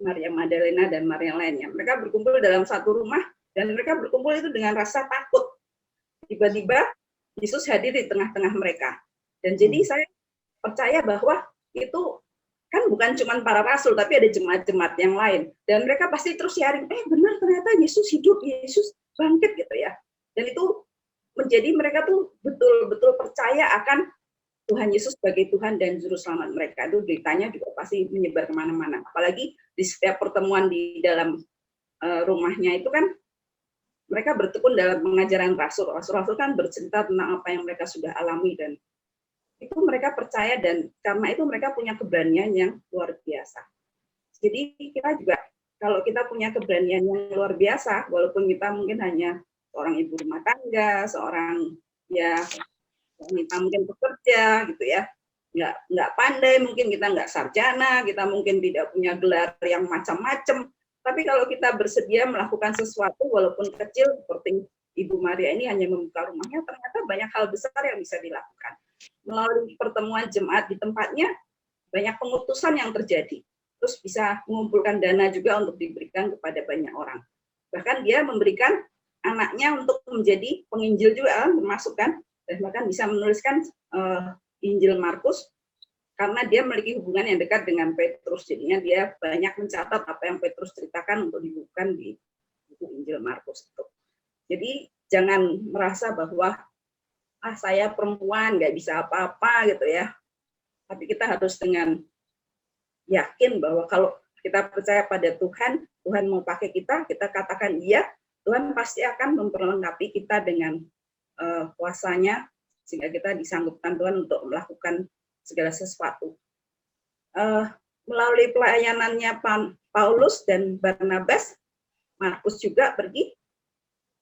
Maria Magdalena dan Maria lainnya. Mereka berkumpul dalam satu rumah dan mereka berkumpul itu dengan rasa takut. Tiba-tiba Yesus hadir di tengah-tengah mereka. Dan jadi saya percaya bahwa itu kan bukan cuma para rasul, tapi ada jemaat-jemaat yang lain. Dan mereka pasti terus sharing, benar ternyata Yesus hidup, Yesus bangkit gitu ya. Dan itu menjadi mereka tuh betul-betul percaya akan Tuhan Yesus sebagai Tuhan dan Juru Selamat mereka. Itu beritanya juga pasti menyebar kemana-mana. Apalagi di setiap pertemuan di dalam rumahnya itu kan mereka bertekun dalam pengajaran rasul. Rasul-rasul kan bercerita tentang apa yang mereka sudah alami dan itu mereka percaya dan karena itu mereka punya keberanian yang luar biasa. Jadi kita juga kalau kita punya keberanian yang luar biasa, walaupun kita mungkin hanya seorang ibu rumah tangga, seorang ya kita mungkin bekerja gitu ya, nggak pandai, mungkin kita nggak sarjana, kita mungkin tidak punya gelar yang macam-macam. Tapi kalau kita bersedia melakukan sesuatu walaupun kecil seperti Ibu Maria ini hanya membuka rumahnya, ternyata banyak hal besar yang bisa dilakukan. Melalui pertemuan jemaat di tempatnya, banyak pengutusan yang terjadi. Terus bisa mengumpulkan dana juga untuk diberikan kepada banyak orang. Bahkan dia memberikan anaknya untuk menjadi penginjil juga, termasuk kan, dan bahkan bisa menuliskan Injil Markus, karena dia memiliki hubungan yang dekat dengan Petrus. Jadinya dia banyak mencatat apa yang Petrus ceritakan untuk dibukukan di buku Injil Markus itu. Jadi jangan merasa bahwa saya perempuan nggak bisa apa-apa gitu ya. Tapi kita harus dengan yakin bahwa kalau kita percaya pada Tuhan, Tuhan mau pakai kita, kita katakan iya, Tuhan pasti akan memperlengkapi kita dengan kuasanya sehingga kita disanggupkan Tuhan untuk melakukan segala sesuatu. Melalui pelayanannya Paulus dan Barnabas, Markus juga pergi.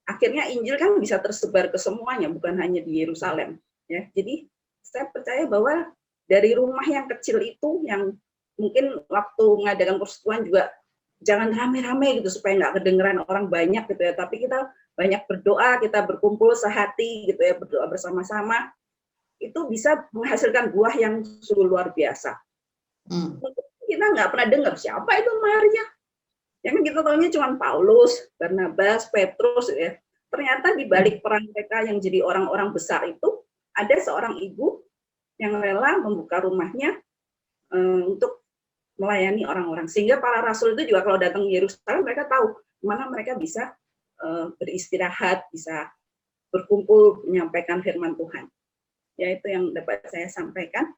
Akhirnya Injil kan bisa tersebar ke semuanya, bukan hanya di Yerusalem. Ya, jadi saya percaya bahwa dari rumah yang kecil itu, yang mungkin waktu mengadakan persekutuan juga jangan rame-rame gitu supaya nggak kedengeran orang banyak gitu ya. Tapi kita banyak berdoa, kita berkumpul sehati gitu ya, berdoa bersama-sama. Itu bisa menghasilkan buah yang sungguh luar biasa. Kita nggak pernah dengar siapa itu Maria. Yang kita tahunya cuma Paulus, Barnabas, Petrus ya. Ternyata di balik peran mereka yang jadi orang-orang besar itu ada seorang ibu yang rela membuka rumahnya untuk melayani orang-orang. Sehingga para rasul itu juga kalau datang ke Yerusalem mereka tahu mana mereka bisa beristirahat, bisa berkumpul menyampaikan firman Tuhan. Ya itu yang dapat saya sampaikan.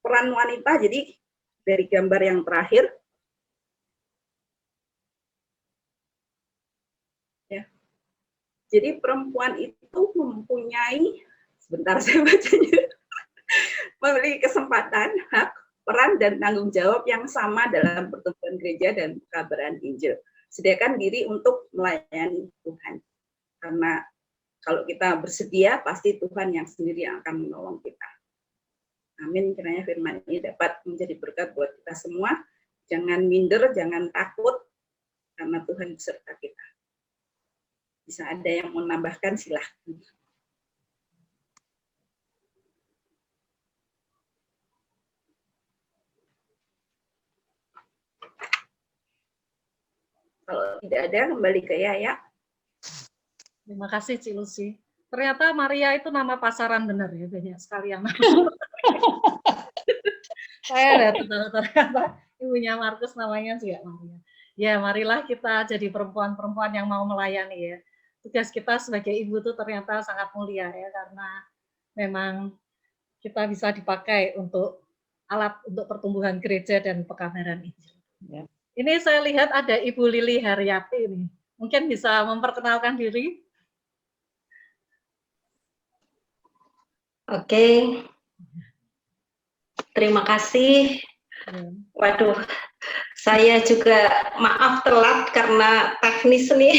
Peran wanita, jadi dari gambar yang terakhir, ya. Jadi perempuan itu mempunyai, sebentar saya bacanya, memiliki kesempatan, hak, peran dan tanggung jawab yang sama dalam pertumbuhan gereja dan pekabaran Injil. Sediakan diri untuk melayani Tuhan. Karena kalau kita bersedia, pasti Tuhan yang sendiri yang akan menolong kita. Amin. Kiranya firman ini dapat menjadi berkat buat kita semua. Jangan minder, jangan takut, karena Tuhan beserta kita. Bisa ada yang mau menambahkan, silahkan. Kalau tidak ada, kembali ke Yaya.
Terima kasih Cik Lucy. Ternyata Maria itu nama pasaran benar ya, banyak sekali yang nama. Saya ternyata ibunya Markus namanya juga Maria. Ya, marilah kita jadi perempuan-perempuan yang mau melayani ya. Tugas kita sebagai ibu itu ternyata sangat mulia ya, karena memang kita bisa dipakai untuk alat untuk pertumbuhan gereja dan pekabaran Injil. Ya. Ini saya lihat ada Ibu Lili Haryati ini. Mungkin bisa memperkenalkan diri.
Oke. Terima kasih. Waduh, saya juga maaf telat karena teknis nih.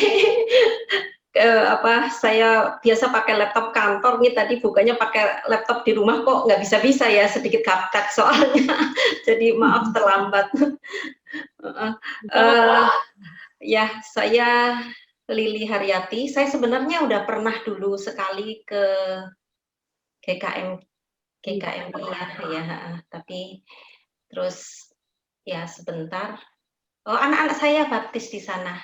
Saya biasa pakai laptop kantor nih, tadi bukanya pakai laptop di rumah kok nggak bisa ya, sedikit gaptek soalnya. Jadi maaf terlambat. Ya, saya Lili Haryati. Saya sebenarnya udah pernah dulu sekali ke GKM ya, tapi terus ya sebentar. Oh, anak-anak saya baptis di sana.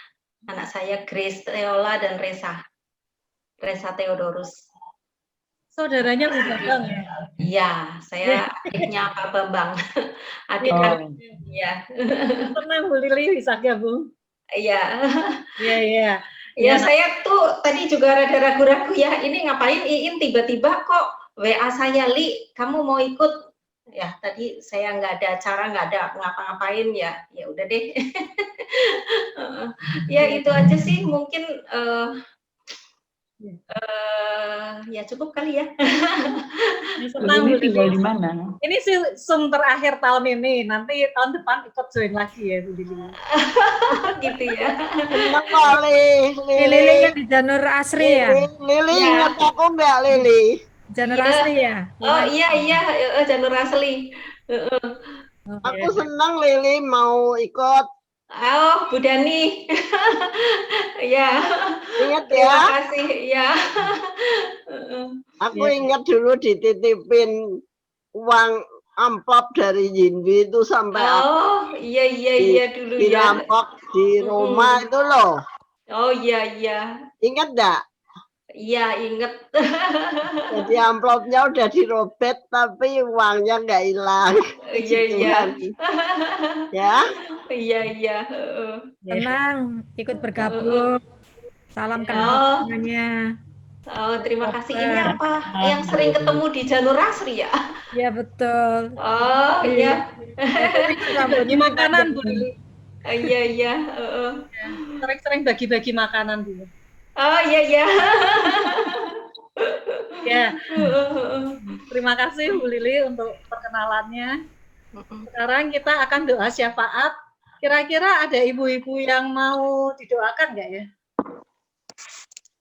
Anak saya Grace Teola dan Resa Theodorus.
Saudaranya Bu Babang ya?
Iya, saya adiknya Pak Bambang. Adik
Iya.
kan,
Oh,
iya.
Senang Bu Lili bisa gabung.
Iya.
Iya, iya.
Ya,
Ya,
saya tuh tadi juga rada ragu-ragu ya, ini ngapain Iin tiba-tiba kok WA saya, Li, kamu mau ikut? Ya, tadi saya nggak ada acara, nggak ada ngapa-ngapain ya, ya udah deh. Heeh. Ya itu aja sih mungkin ya cukup kali ya.
ya
Bu
senang Bu
Lili tinggal
Lili.
di mana?
Ini sih Zoom terakhir tahun ini. Nanti tahun depan ikut join lagi ya Bu Lili.
Gitu ya.
Seneng kali,
Lili
Lili.
yang di Janur Asri ya?
Lili
Ya.
ingat aku nggak, Lili?
Janur
Iya.
Asri ya?
Oh iya, Janur Asli.
Aku senang Lili mau ikut.
Oh, Bu Dani. Ya.
Ingat
Terima
ya,
kasih. Ya.
aku ingat dulu dititipin uang amplop dari Jinbi itu sampai
Oh, iya dulu ya.
dirampok di rumah itu loh.
Oh iya.
Ingat nggak?
Iya, inget.
Jadi amplopnya udah dirobet tapi uangnya nggak hilang.
Iya.
Tuhan. Ya,
Iya.
Senang ikut bergabung. Salam kenal
Oh.
semuanya.
Oh, terima kasih. Ini apa? Yang sering ketemu di Janur Asri ya?
Ya betul.
Oh, iya.
Bagi makanan Bu Lili.
Iya.
Sering-sering bagi-bagi makanan Bu.
Oh, iya.
Ya, terima kasih Bu Lili untuk perkenalannya. Sekarang kita akan doa syafaat. Kira-kira ada ibu-ibu yang mau didoakan nggak ya?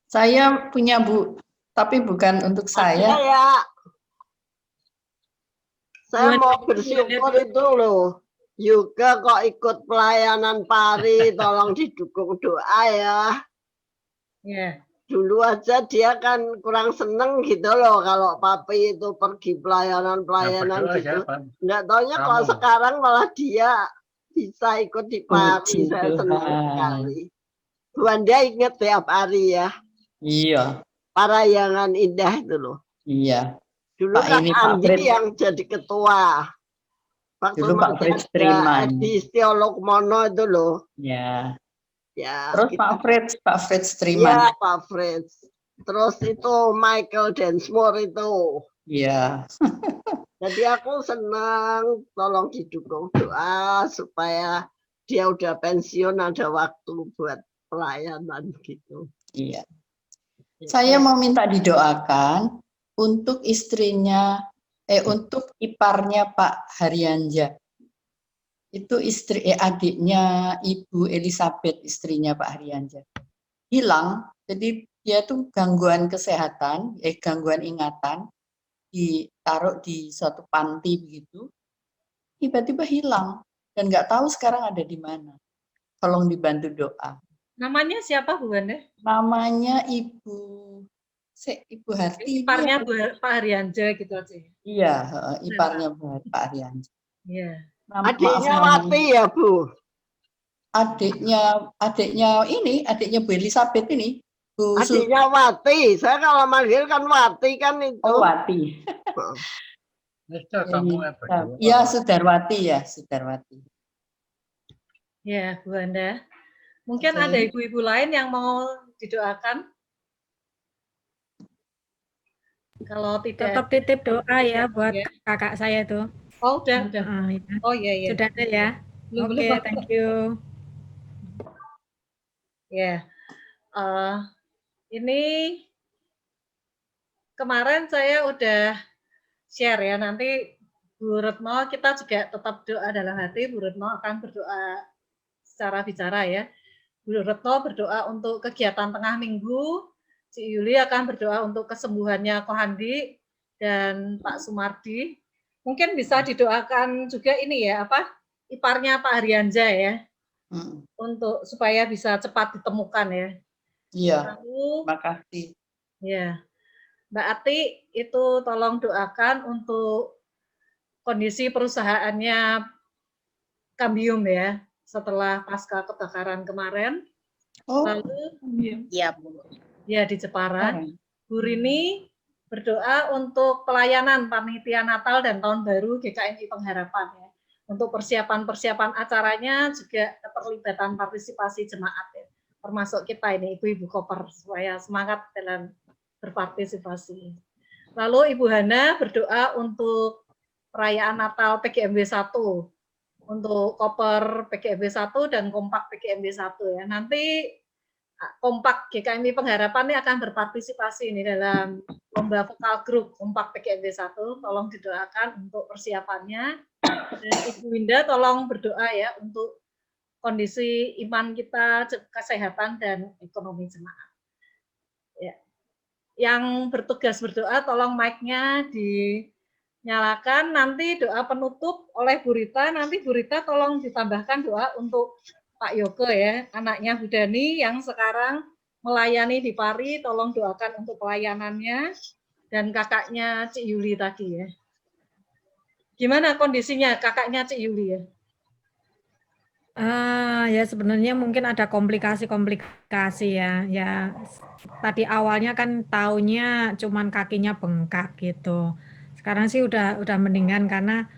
Saya punya Bu, tapi bukan untuk saya.
Saya mau bersyukur itu loh. Juga kok ikut pelayanan pari, tolong didukung doa ya.
Ya.
Dulu aja dia kan kurang seneng gitu loh kalau papi itu pergi pelayanan gitu. Nggak taunya kalau sekarang malah dia bisa ikut di pari.
Puji
Saya senang
Tuhan.
sekali. Tuhan dia ingat tiap hari ya.
Iya,
Parayangan indah itu loh.
iya.
Dulu
Pak
kan
ini, Pak
Andi
Fritz.
yang jadi ketua. Waktu
Dulu Pak
masih
Fritz
ada
Triman.
Edi Setiolog Mono itu loh.
Ya.
Ya,
Terus
kita-
Pak Fritz
Iya,
Triman.
Pak Fritz. Terus itu Michael Densmore itu.
Iya.
Jadi aku senang, tolong didukung doa supaya dia udah pensiun ada waktu buat pelayanan gitu.
Iya. Saya mau minta didoakan untuk istrinya, untuk iparnya Pak Haryanja. Itu adiknya Ibu Elizabeth, istrinya Pak Haryanja. Hilang, jadi dia tuh gangguan kesehatan, gangguan ingatan, ditaruh di suatu panti begitu, tiba-tiba hilang dan nggak tahu sekarang ada di mana. Tolong dibantu doa.
Namanya siapa Bu Wanda?
Namanya Ibu Harti.
Iparnya Pak Haryanja gitu aja.
Iya, iparnya Pak Haryanja.
Iya.
Adiknya Wati ya Bu?
Adiknya Bu Elizabeth ini. Bu
Adiknya Wati. Saya kalau manggil kan Wati kan itu.
Oh, Wati. Ya, Sudarwati ya, Sudarwati.
Ya, Bu Wanda. Mungkin
Oke.
ada ibu-ibu lain yang mau didoakan? Kalau tidak,
Tetap titip doa ya buat
Ya.
kakak saya tuh.
Oh, udah.
Ya.
Oh iya.
Sudah ada ya.
Belum,
Oke, thank you.
Ya. Ini kemarin saya udah share ya, nanti Bu Retno kita juga tetap doa dalam hati. Bu Retno akan berdoa secara bicara ya. Bu Retno berdoa untuk kegiatan tengah minggu. Ci Yuli akan berdoa untuk kesembuhannya Kohandi dan Pak Sumardi. Mungkin bisa didoakan juga ini ya, iparnya Pak Haryanja ya, untuk supaya bisa cepat ditemukan ya.
Iya.
Lalu,
Terima kasih.
ya, Mbak Ati itu tolong doakan untuk kondisi perusahaannya Cambium ya, setelah pasca kebakaran kemarin.
Oh,
Lalu
Iya, Bu.
ya di Jepara. Bu Rini berdoa untuk pelayanan panitia Natal dan Tahun Baru GKMI Pengharapan ya. Untuk persiapan-persiapan acaranya juga keterlibatan partisipasi jemaat ya. Termasuk kita ini ibu-ibu koper supaya semangat dalam berpartisipasi. Lalu Ibu Hana berdoa untuk perayaan Natal PGMB 1 untuk koper PGMB 1 dan kompak PGMB 1 ya. Nanti kompak GKMI Pengharapan ini akan berpartisipasi ini dalam lomba vokal grup kompak PGMB 1. Tolong didoakan untuk persiapannya. Dan Ibu Winda tolong berdoa ya untuk kondisi iman kita, kesehatan dan ekonomi jemaat. Ya. Yang bertugas berdoa tolong mic-nya dinyalakan. Nanti doa penutup oleh Bu Rita. Nanti Bu Rita tolong ditambahkan doa untuk Pak Yogo ya, anaknya Bu Dani yang sekarang melayani di Pari. Tolong doakan untuk pelayanannya dan kakaknya Cik Yuli tadi ya. Gimana kondisinya kakaknya Cik Yuli ya?
Ya sebenarnya mungkin ada komplikasi-komplikasi ya. Ya tadi awalnya kan taunya cuman kakinya bengkak gitu. Sekarang sih udah mendingan karena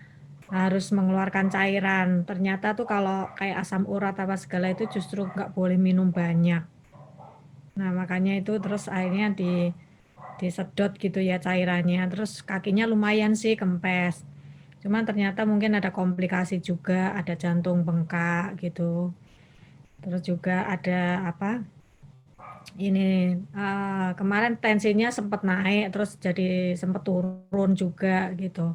harus mengeluarkan cairan. Ternyata tuh kalau kayak asam urat apa segala itu justru nggak boleh minum banyak. Nah makanya itu terus akhirnya disedot gitu ya cairannya. Terus kakinya lumayan sih kempes. Cuman ternyata mungkin ada komplikasi juga, ada jantung bengkak gitu. Terus juga ada apa? Ini kemarin tensinya sempat naik, terus jadi sempat turun juga gitu.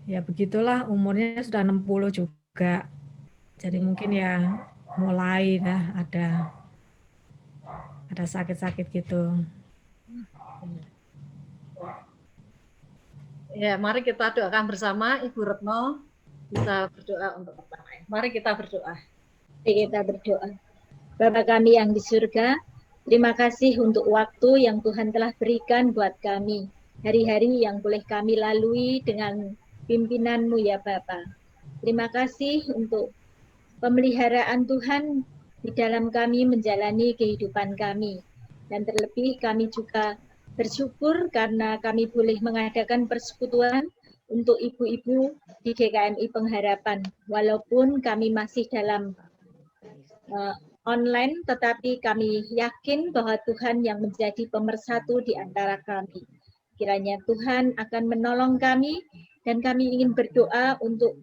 Ya begitulah, umurnya sudah 60 juga. Jadi mungkin ya mulai dah ada sakit-sakit gitu.
Ya, mari kita doakan bersama. Ibu Retno bisa berdoa untuk pertama. Mari kita berdoa.
Kita berdoa. Bapa kami yang di surga, terima kasih untuk waktu yang Tuhan telah berikan buat kami. Hari-hari yang boleh kami lalui dengan pimpinan-Mu ya Bapa. Terima kasih untuk pemeliharaan Tuhan di dalam kami menjalani kehidupan kami. Dan terlebih kami juga bersyukur karena kami boleh mengadakan persekutuan untuk ibu-ibu di GKMI Pengharapan. Walaupun kami masih dalam online, tetapi kami yakin bahwa Tuhan yang menjadi pemersatu di antara kami. Kiranya Tuhan akan menolong kami dan kami ingin berdoa untuk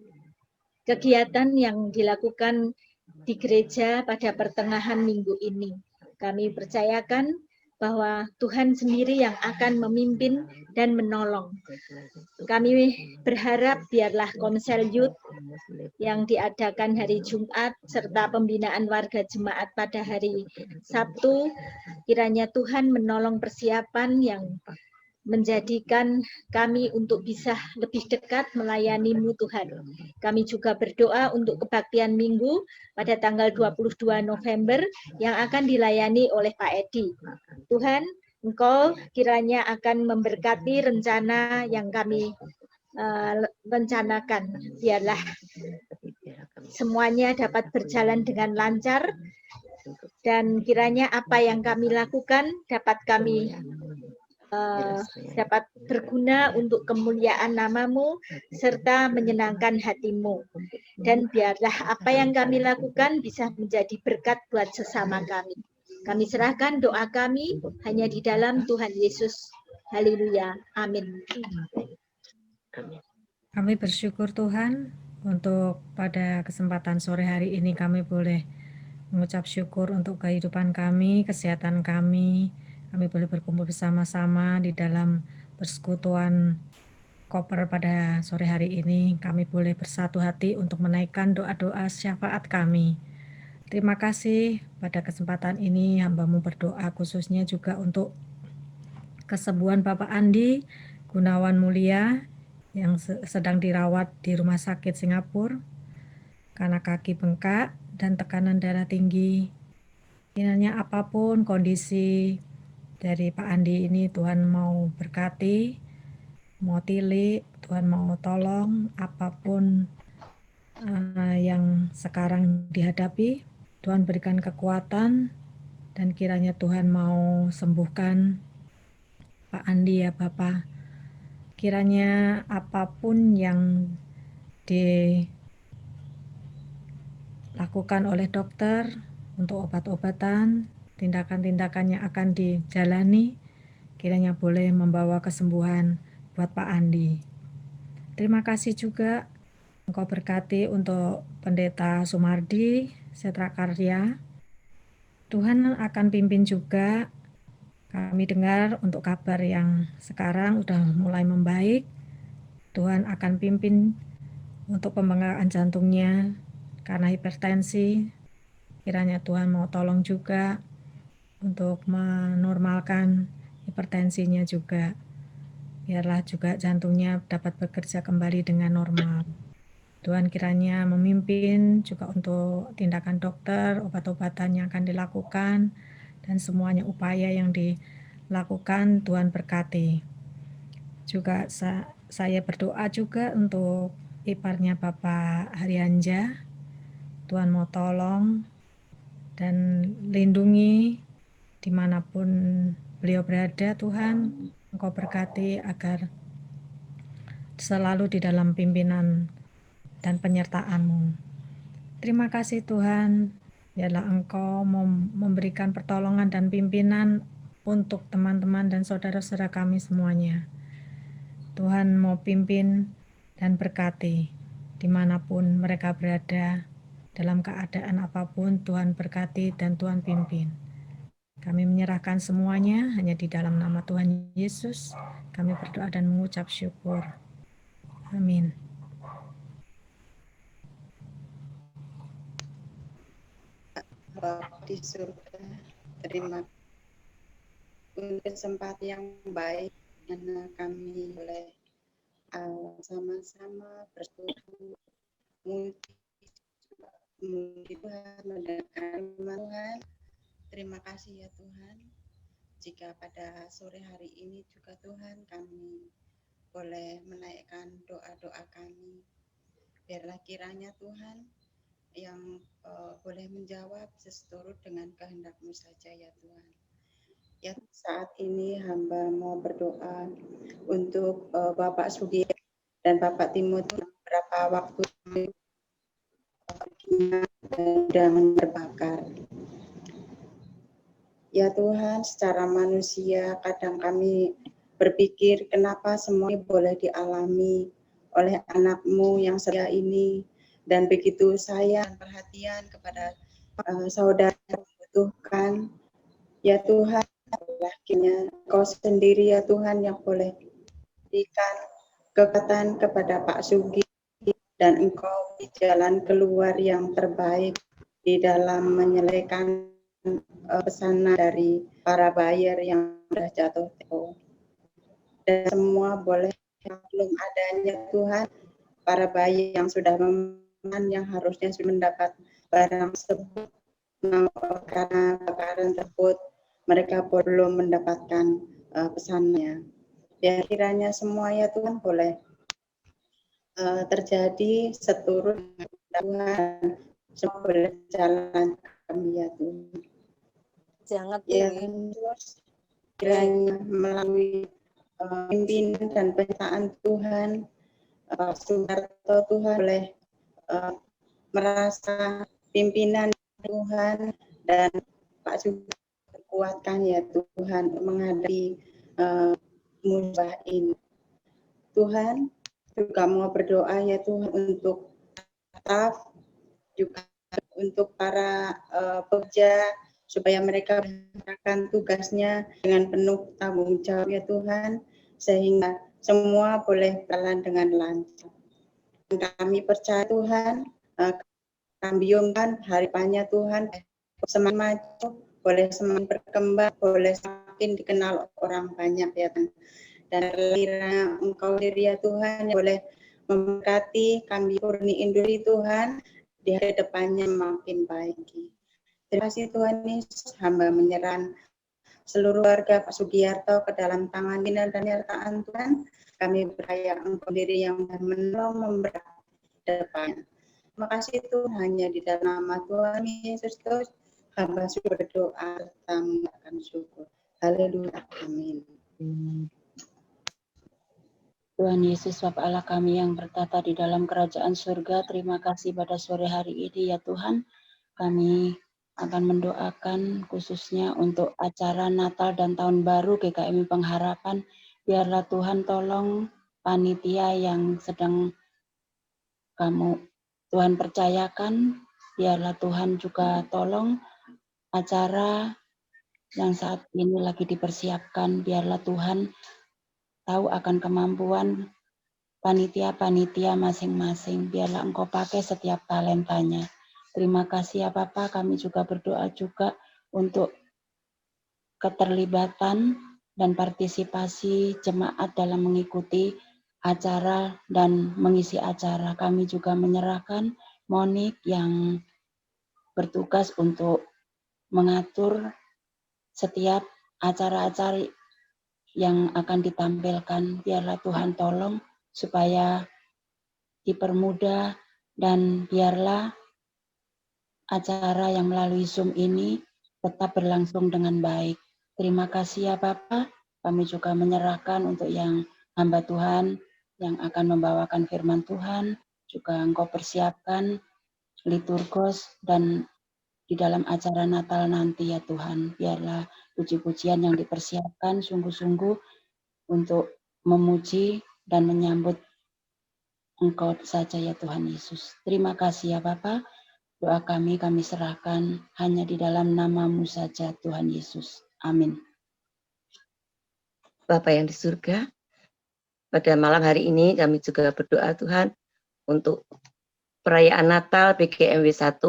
kegiatan yang dilakukan di gereja pada pertengahan minggu ini. Kami percayakan bahwa Tuhan sendiri yang akan memimpin dan menolong. Kami berharap biarlah Komsel Youth yang diadakan hari Jumat serta pembinaan warga jemaat pada hari Sabtu, kiranya Tuhan menolong persiapan yang menjadikan kami untuk bisa lebih dekat melayani-Mu Tuhan. Kami juga berdoa untuk kebaktian minggu pada tanggal 22 November yang akan dilayani oleh Pak Edi. Tuhan, Engkau kiranya akan memberkati rencana yang kami rencanakan. Biarlah semuanya dapat berjalan dengan lancar dan kiranya apa yang kami lakukan dapat kami dapat berguna untuk kemuliaan nama-Mu serta menyenangkan hati-Mu. Dan biarlah apa yang kami lakukan bisa menjadi berkat buat sesama kami. Kami serahkan doa kami hanya di dalam Tuhan Yesus. Haleluya. Amin.
Kami bersyukur Tuhan untuk pada kesempatan sore hari ini kami boleh mengucap syukur untuk kehidupan kami, kesehatan kami. Kami boleh berkumpul bersama-sama di dalam persekutuan koper pada sore hari ini. Kami boleh bersatu hati untuk menaikkan doa-doa syafaat kami. Terima kasih pada kesempatan ini hamba-Mu berdoa khususnya juga untuk kesembuhan Bapak Andi Gunawan Mulia yang sedang dirawat di Rumah Sakit Singapura karena kaki bengkak dan tekanan darah tinggi. Kiranya apapun kondisi dari Pak Andi ini Tuhan mau berkati, mau tilik, Tuhan mau tolong apapun yang sekarang dihadapi, Tuhan berikan kekuatan dan kiranya Tuhan mau sembuhkan Pak Andi ya Bapak. Kiranya apapun yang dilakukan oleh dokter untuk obat-obatan, tindakan-tindakan yang akan dijalani, kiranya boleh membawa kesembuhan buat Pak Andi. Terima kasih juga Engkau berkati untuk Pendeta Sumardi, Setra Karya. Tuhan akan pimpin juga. Kami dengar untuk kabar yang sekarang udah mulai membaik. Tuhan akan pimpin untuk pembengkakan jantungnya karena hipertensi. Kiranya Tuhan mau tolong juga untuk menormalkan hipertensinya juga. Biarlah juga jantungnya dapat bekerja kembali dengan normal. Tuhan kiranya memimpin juga untuk tindakan dokter, obat-obatan yang akan dilakukan, dan semuanya upaya yang dilakukan Tuhan berkati. Juga saya berdoa juga untuk iparnya Bapak Haryanja. Tuhan mau tolong dan lindungi dimanapun beliau berada. Tuhan, Engkau berkati agar selalu di dalam pimpinan dan penyertaan-Mu. Terima kasih Tuhan, biarlah Engkau memberikan pertolongan dan pimpinan untuk teman-teman dan saudara-saudara kami semuanya. Tuhan mau pimpin dan berkati dimanapun mereka berada, dalam keadaan apapun Tuhan berkati dan Tuhan pimpin. Kami menyerahkan semuanya hanya di dalam nama Tuhan Yesus. Kami berdoa dan mengucap syukur. Amin.
Bapa di surga, terima kasih kesempatan yang baik karena kami boleh sama-sama bersekutu muji Tuhan, mendengar Tuhan. Terima kasih ya Tuhan. Jika pada sore hari ini juga Tuhan kami boleh menaikkan doa-doa kami, biarlah kiranya Tuhan yang boleh menjawab seturut dengan kehendak-Mu saja ya Tuhan. Ya saat ini hamba mau berdoa untuk Bapak Sugi dan Bapak Timothy beberapa waktu sudah terbakar. Ya Tuhan, secara manusia kadang kami berpikir kenapa semua ini boleh dialami oleh anak-Mu yang setia ini, dan begitu sayang perhatian kepada saudara yang membutuhkan. Ya Tuhan, akhirnya Kau sendiri ya Tuhan yang boleh berikan kekuatan kepada Pak Sugi, dan Engkau di jalan keluar yang terbaik di dalam menyelesaikan pesanan dari para buyer yang sudah jatuh tempo. Dan semua boleh belum adanya Tuhan, para buyer yang sudah memesan yang harusnya sudah mendapat barang tersebut, karena kebakaran tersebut mereka belum mendapatkan pesannya. Ya kiranya semua ya Tuhan boleh terjadi seturut Tuhan, semua boleh jalan kami ya Tuhan.
Jangan
Ya terus kiranya melalui pimpinan dan penyertaan Tuhan, Pak Suharto Tuhan boleh merasa pimpinan Tuhan, dan Pak juga kuatkan ya Tuhan menghadapi musibah ini. Tuhan juga mau berdoa ya Tuhan untuk staf, juga untuk para pekerja, supaya mereka melakukan tugasnya dengan penuh tanggung jawab ya Tuhan, sehingga semua boleh berjalan dengan lancar. Dan kami percaya Tuhan, kambiumkan harapannya Tuhan semakin maju, boleh semakin berkembang, boleh semakin dikenal orang banyak ya Tuhan. Dan kiranya Engkau diri ya Tuhan yang boleh memberkati kami kurniin diri Tuhan di hari depannya makin baik. Terima kasih Tuhan Yesus, hamba menyerahkan seluruh warga Pak Sugiarto ke dalam tangan dan penyertaan Tuhan. Kami percaya Engkau diri yang menolong memberkati depan. Terima kasih Tuhan, hanya di dalam nama Tuhan Yesus Kristus hamba berdoa serta mengucapkan syukur. Haleluya, amin.
Tuhan Yesus, Bapa Allah kami yang bertata di dalam kerajaan surga, terima kasih pada sore hari ini ya Tuhan. Kami akan mendoakan khususnya untuk acara Natal dan Tahun Baru GKMI Pengharapan. Biarlah Tuhan tolong panitia yang sedang Tuhan percayakan. Biarlah Tuhan juga tolong acara yang saat ini lagi dipersiapkan. Biarlah Tuhan tahu akan kemampuan panitia-panitia masing-masing. Biarlah Engkau pakai setiap talentanya. Terima kasih ya Bapa, kami juga berdoa juga untuk keterlibatan dan partisipasi jemaat dalam mengikuti acara dan mengisi acara. Kami juga menyerahkan Monik yang bertugas untuk mengatur setiap acara-acara yang akan ditampilkan. Biarlah Tuhan tolong supaya dipermudah dan biarlah acara yang melalui Zoom ini tetap berlangsung dengan baik. Terima kasih ya Bapak. Kami juga menyerahkan untuk yang hamba Tuhan yang akan membawakan firman Tuhan. Juga Engkau persiapkan liturgos dan di dalam acara Natal nanti ya Tuhan. Biarlah puji-pujian yang dipersiapkan sungguh-sungguh untuk memuji dan menyambut Engkau saja ya Tuhan Yesus. Terima kasih ya Bapa. Doa kami serahkan hanya di dalam nama-Mu saja Tuhan Yesus. Amin.
Bapa yang di surga, pada malam hari ini kami juga berdoa Tuhan untuk perayaan Natal BGMW 1,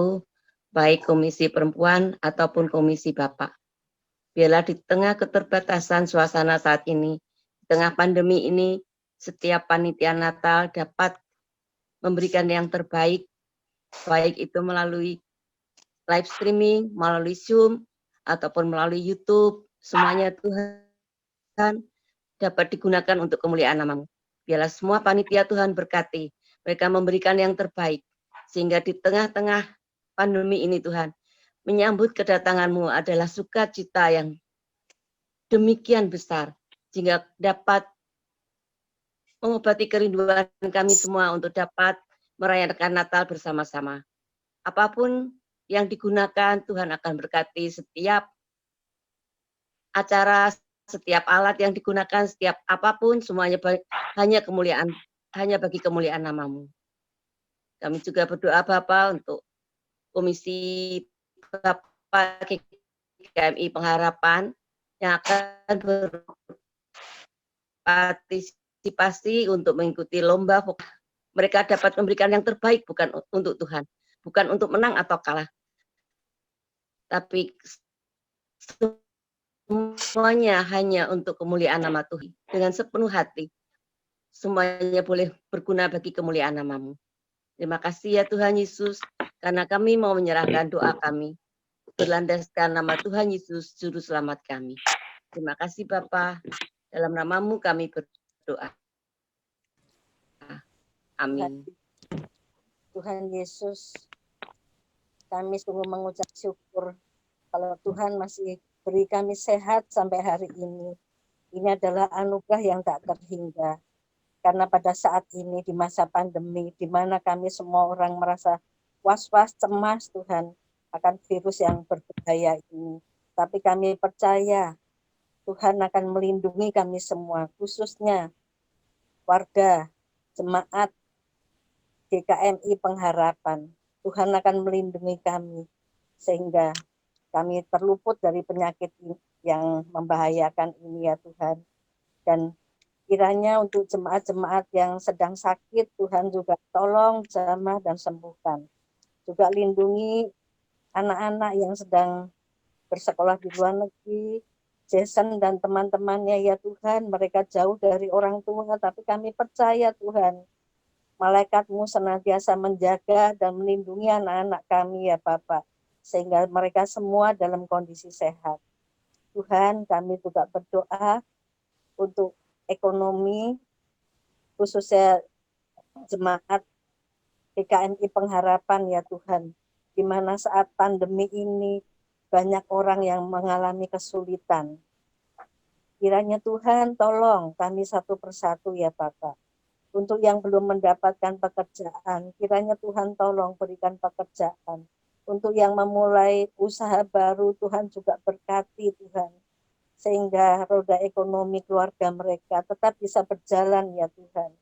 baik Komisi Perempuan ataupun Komisi Bapak. Biarlah di tengah keterbatasan suasana saat ini, di tengah pandemi ini, setiap panitia Natal dapat memberikan yang terbaik, baik itu melalui live streaming, melalui Zoom, ataupun melalui YouTube, semuanya Tuhan dapat digunakan untuk kemuliaan nama-Mu. Biarlah semua panitia Tuhan berkati, mereka memberikan yang terbaik, sehingga di tengah-tengah pandemi ini Tuhan, menyambut kedatangan-Mu adalah sukacita yang demikian besar, sehingga dapat mengobati kerinduan kami semua untuk dapat merayakan Natal bersama-sama. Apapun yang digunakan, Tuhan akan berkati setiap acara, setiap alat yang digunakan, setiap apapun, semuanya hanya bagi kemuliaan nama-Mu. Kami juga berdoa Bapa untuk Komisi Bapak GKMI Pengharapan yang akan berpartisipasi untuk mengikuti lomba. Mereka dapat memberikan yang terbaik bukan untuk Tuhan, bukan untuk menang atau kalah, tapi semuanya hanya untuk kemuliaan nama Tuhan. Dengan sepenuh hati, semuanya boleh berguna bagi kemuliaan nama-Mu. Terima kasih ya Tuhan Yesus, karena kami mau menyerahkan doa kami, berlandaskan nama Tuhan Yesus, Juru Selamat kami. Terima kasih Bapa, dalam nama-Mu kami berdoa. Amin.
Tuhan Yesus, kami sungguh mengucap syukur kalau Tuhan masih beri kami sehat sampai hari ini. Ini adalah anugerah yang tak terhingga. Karena pada saat ini di masa pandemi, di mana kami semua orang merasa was-was, cemas Tuhan akan virus yang berbahaya ini. Tapi kami percaya Tuhan akan melindungi kami semua, khususnya warga, jemaat, GKMI Pengharapan. Tuhan akan melindungi kami, sehingga kami terluput dari penyakit yang membahayakan ini ya Tuhan. Dan kiranya untuk jemaat-jemaat yang sedang sakit, Tuhan juga tolong jamah dan sembuhkan. Juga lindungi anak-anak yang sedang bersekolah di luar negeri, Jason dan teman-temannya ya Tuhan, mereka jauh dari orang tua, tapi kami percaya Tuhan, Malaikat-Mu senantiasa menjaga dan melindungi anak-anak kami ya Bapak, sehingga mereka semua dalam kondisi sehat. Tuhan, kami juga berdoa untuk ekonomi, khususnya jemaat GKMI Pengharapan ya Tuhan, di mana saat pandemi ini banyak orang yang mengalami kesulitan. Kiranya Tuhan tolong kami satu persatu ya Bapak. Untuk yang belum mendapatkan pekerjaan, kiranya Tuhan tolong berikan pekerjaan. Untuk yang memulai usaha baru, Tuhan juga berkati Tuhan. Sehingga roda ekonomi keluarga mereka tetap bisa berjalan ya Tuhan.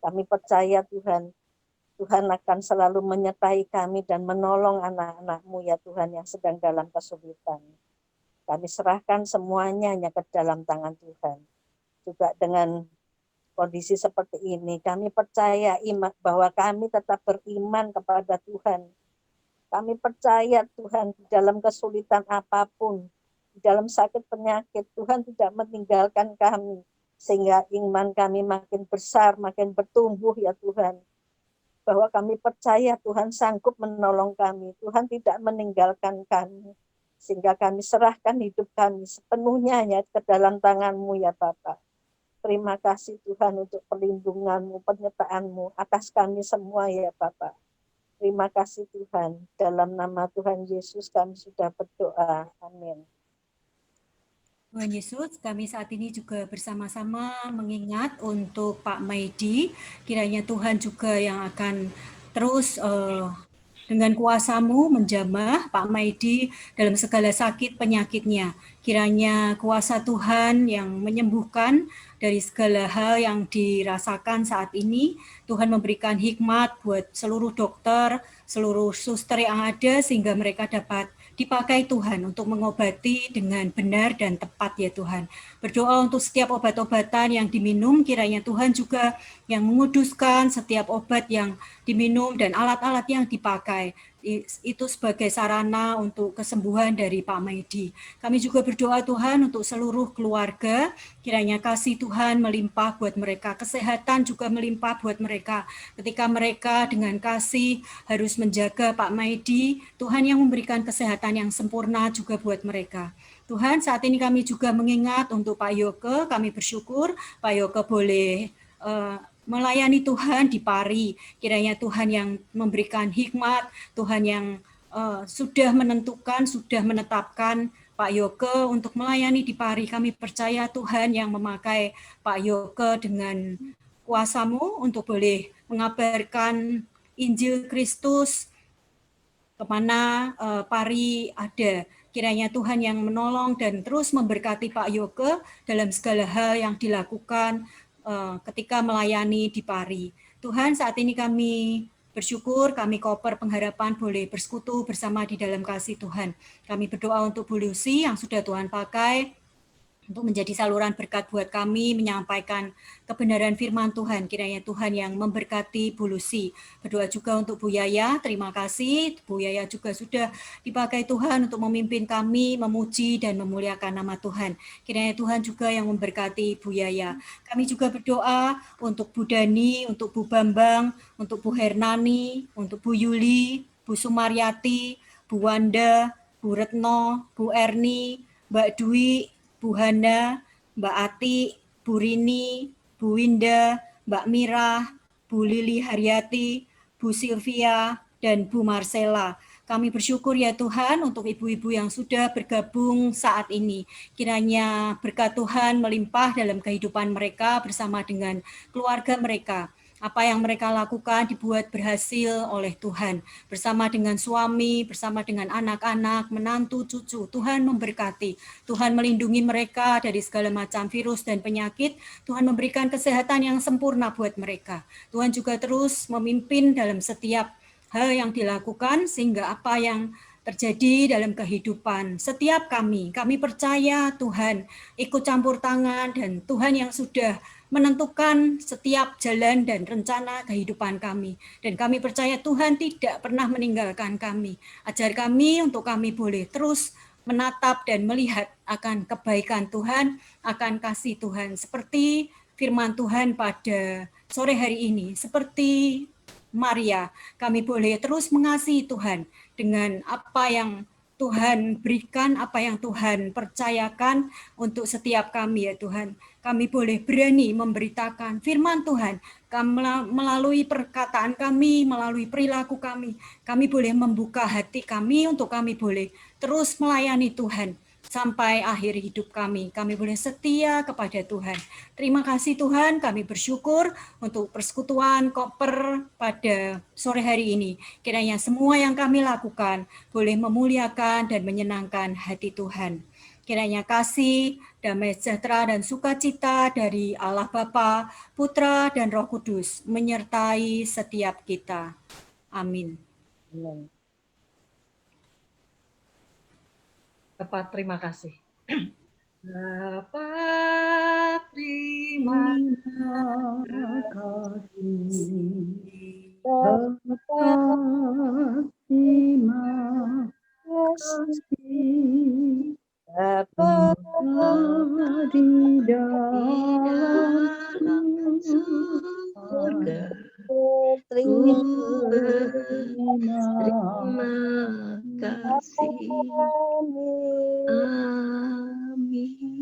Kami percaya Tuhan, Tuhan akan selalu menyertai kami dan menolong anak-anak-Mu ya Tuhan yang sedang dalam kesulitan. Kami serahkan semuanya hanya ke dalam tangan Tuhan. Juga dengan kondisi seperti ini, kami percaya bahwa kami tetap beriman kepada Tuhan. Kami percaya Tuhan di dalam kesulitan apapun, di dalam sakit penyakit, Tuhan tidak meninggalkan kami. Sehingga iman kami makin besar, makin bertumbuh ya Tuhan. Bahwa kami percaya Tuhan sanggup menolong kami. Tuhan tidak meninggalkan kami. Sehingga kami serahkan hidup kami sepenuhnya hanya ke dalam tangan-Mu ya Bapak. Terima kasih Tuhan untuk perlindungan-Mu, penyertaan-Mu atas kami semua ya Bapak. Terima kasih Tuhan. Dalam nama Tuhan Yesus kami sudah berdoa. Amin.
Tuhan Yesus, kami saat ini juga bersama-sama mengingat untuk Pak Maidi. Kiranya Tuhan juga yang akan terus dengan kuasa-Mu menjamah Pak Maidi dalam segala sakit penyakitnya. Kiranya kuasa Tuhan yang menyembuhkan dari segala hal yang dirasakan saat ini. Tuhan memberikan hikmat buat seluruh dokter, seluruh suster yang ada sehingga mereka dapat dipakai Tuhan untuk mengobati dengan benar dan tepat ya Tuhan. Berdoa untuk setiap obat-obatan yang diminum, kiranya Tuhan juga yang menguduskan setiap obat yang diminum dan alat-alat yang dipakai. Itu sebagai sarana untuk kesembuhan dari Pak Maidi. Kami juga berdoa Tuhan untuk seluruh keluarga, kiranya kasih Tuhan melimpah buat mereka, kesehatan juga melimpah buat mereka. Ketika mereka dengan kasih harus menjaga Pak Maidi, Tuhan yang memberikan kesehatan yang sempurna juga buat mereka. Tuhan, saat ini kami juga mengingat untuk Pak Yoke, kami bersyukur Pak Yoke boleh melayani Tuhan di Pari. Kiranya Tuhan yang memberikan hikmat, Tuhan yang sudah menentukan, sudah menetapkan Pak Yoke untuk melayani di Pari. Kami percaya Tuhan yang memakai Pak Yoke dengan kuasa-Mu untuk boleh mengabarkan Injil Kristus kemana Pari ada. Kiranya Tuhan yang menolong dan terus memberkati Pak Yoke dalam segala hal yang dilakukan ketika melayani di Pari. Tuhan, saat ini kami bersyukur, kami Koper Pengharapan boleh bersekutu bersama di dalam kasih Tuhan. Kami berdoa untuk Bu Lucy yang sudah Tuhan pakai untuk menjadi saluran berkat buat kami menyampaikan kebenaran firman Tuhan. Kiranya Tuhan yang memberkati Bu Lucy. Berdoa juga untuk Bu Yaya, terima kasih. Bu Yaya juga sudah dipakai Tuhan untuk memimpin kami, memuji dan memuliakan nama Tuhan. Kiranya Tuhan juga yang memberkati Bu Yaya. Kami juga berdoa untuk Bu Dani, untuk Bu Bambang, untuk Bu Hernani, untuk Bu Yuli, Bu Sumaryati, Bu Wanda, Bu Retno, Bu Erni, Mbak Dwi, Bu Hana, Mbak Ati, Bu Rini, Bu Winda, Mbak Mirah, Bu Lili Haryati, Bu Sylvia, dan Bu Marcella. Kami bersyukur ya Tuhan untuk ibu-ibu yang sudah bergabung saat ini. Kiranya berkat Tuhan melimpah dalam kehidupan mereka bersama dengan keluarga mereka. Apa yang mereka lakukan dibuat berhasil oleh Tuhan. Bersama dengan suami, bersama dengan anak-anak, menantu, cucu. Tuhan memberkati. Tuhan melindungi mereka dari segala macam virus dan penyakit. Tuhan memberikan kesehatan yang sempurna buat mereka. Tuhan juga terus memimpin dalam setiap hal yang dilakukan sehingga apa yang terjadi dalam kehidupan setiap kami percaya Tuhan ikut campur tangan dan Tuhan yang sudah menentukan setiap jalan dan rencana kehidupan kami. Dan kami percaya Tuhan tidak pernah meninggalkan kami. Ajar kami untuk kami boleh terus menatap dan melihat akan kebaikan Tuhan, akan kasih Tuhan. Seperti firman Tuhan pada sore hari ini, seperti Maria, kami boleh terus mengasihi Tuhan dengan apa yang Tuhan berikan, apa yang Tuhan percayakan untuk setiap kami ya Tuhan. Kami boleh berani memberitakan firman Tuhan melalui perkataan kami, melalui perilaku kami. Kami boleh membuka hati kami untuk kami boleh terus melayani Tuhan. sampai akhir hidup kami. Kami boleh setia kepada Tuhan. Terima kasih Tuhan, kami bersyukur untuk persekutuan koper pada sore hari ini. Kiranya semua yang kami lakukan boleh memuliakan dan menyenangkan hati Tuhan. Kiranya kasih, damai sejahtera dan sukacita dari Allah Bapa, Putra dan Roh Kudus menyertai setiap kita. Amin.
Bapak, terima kasih. Bapak, terima kasih.
Bapak, terima kasih. Bapa di dalam surga,
Terima kasih. Amin.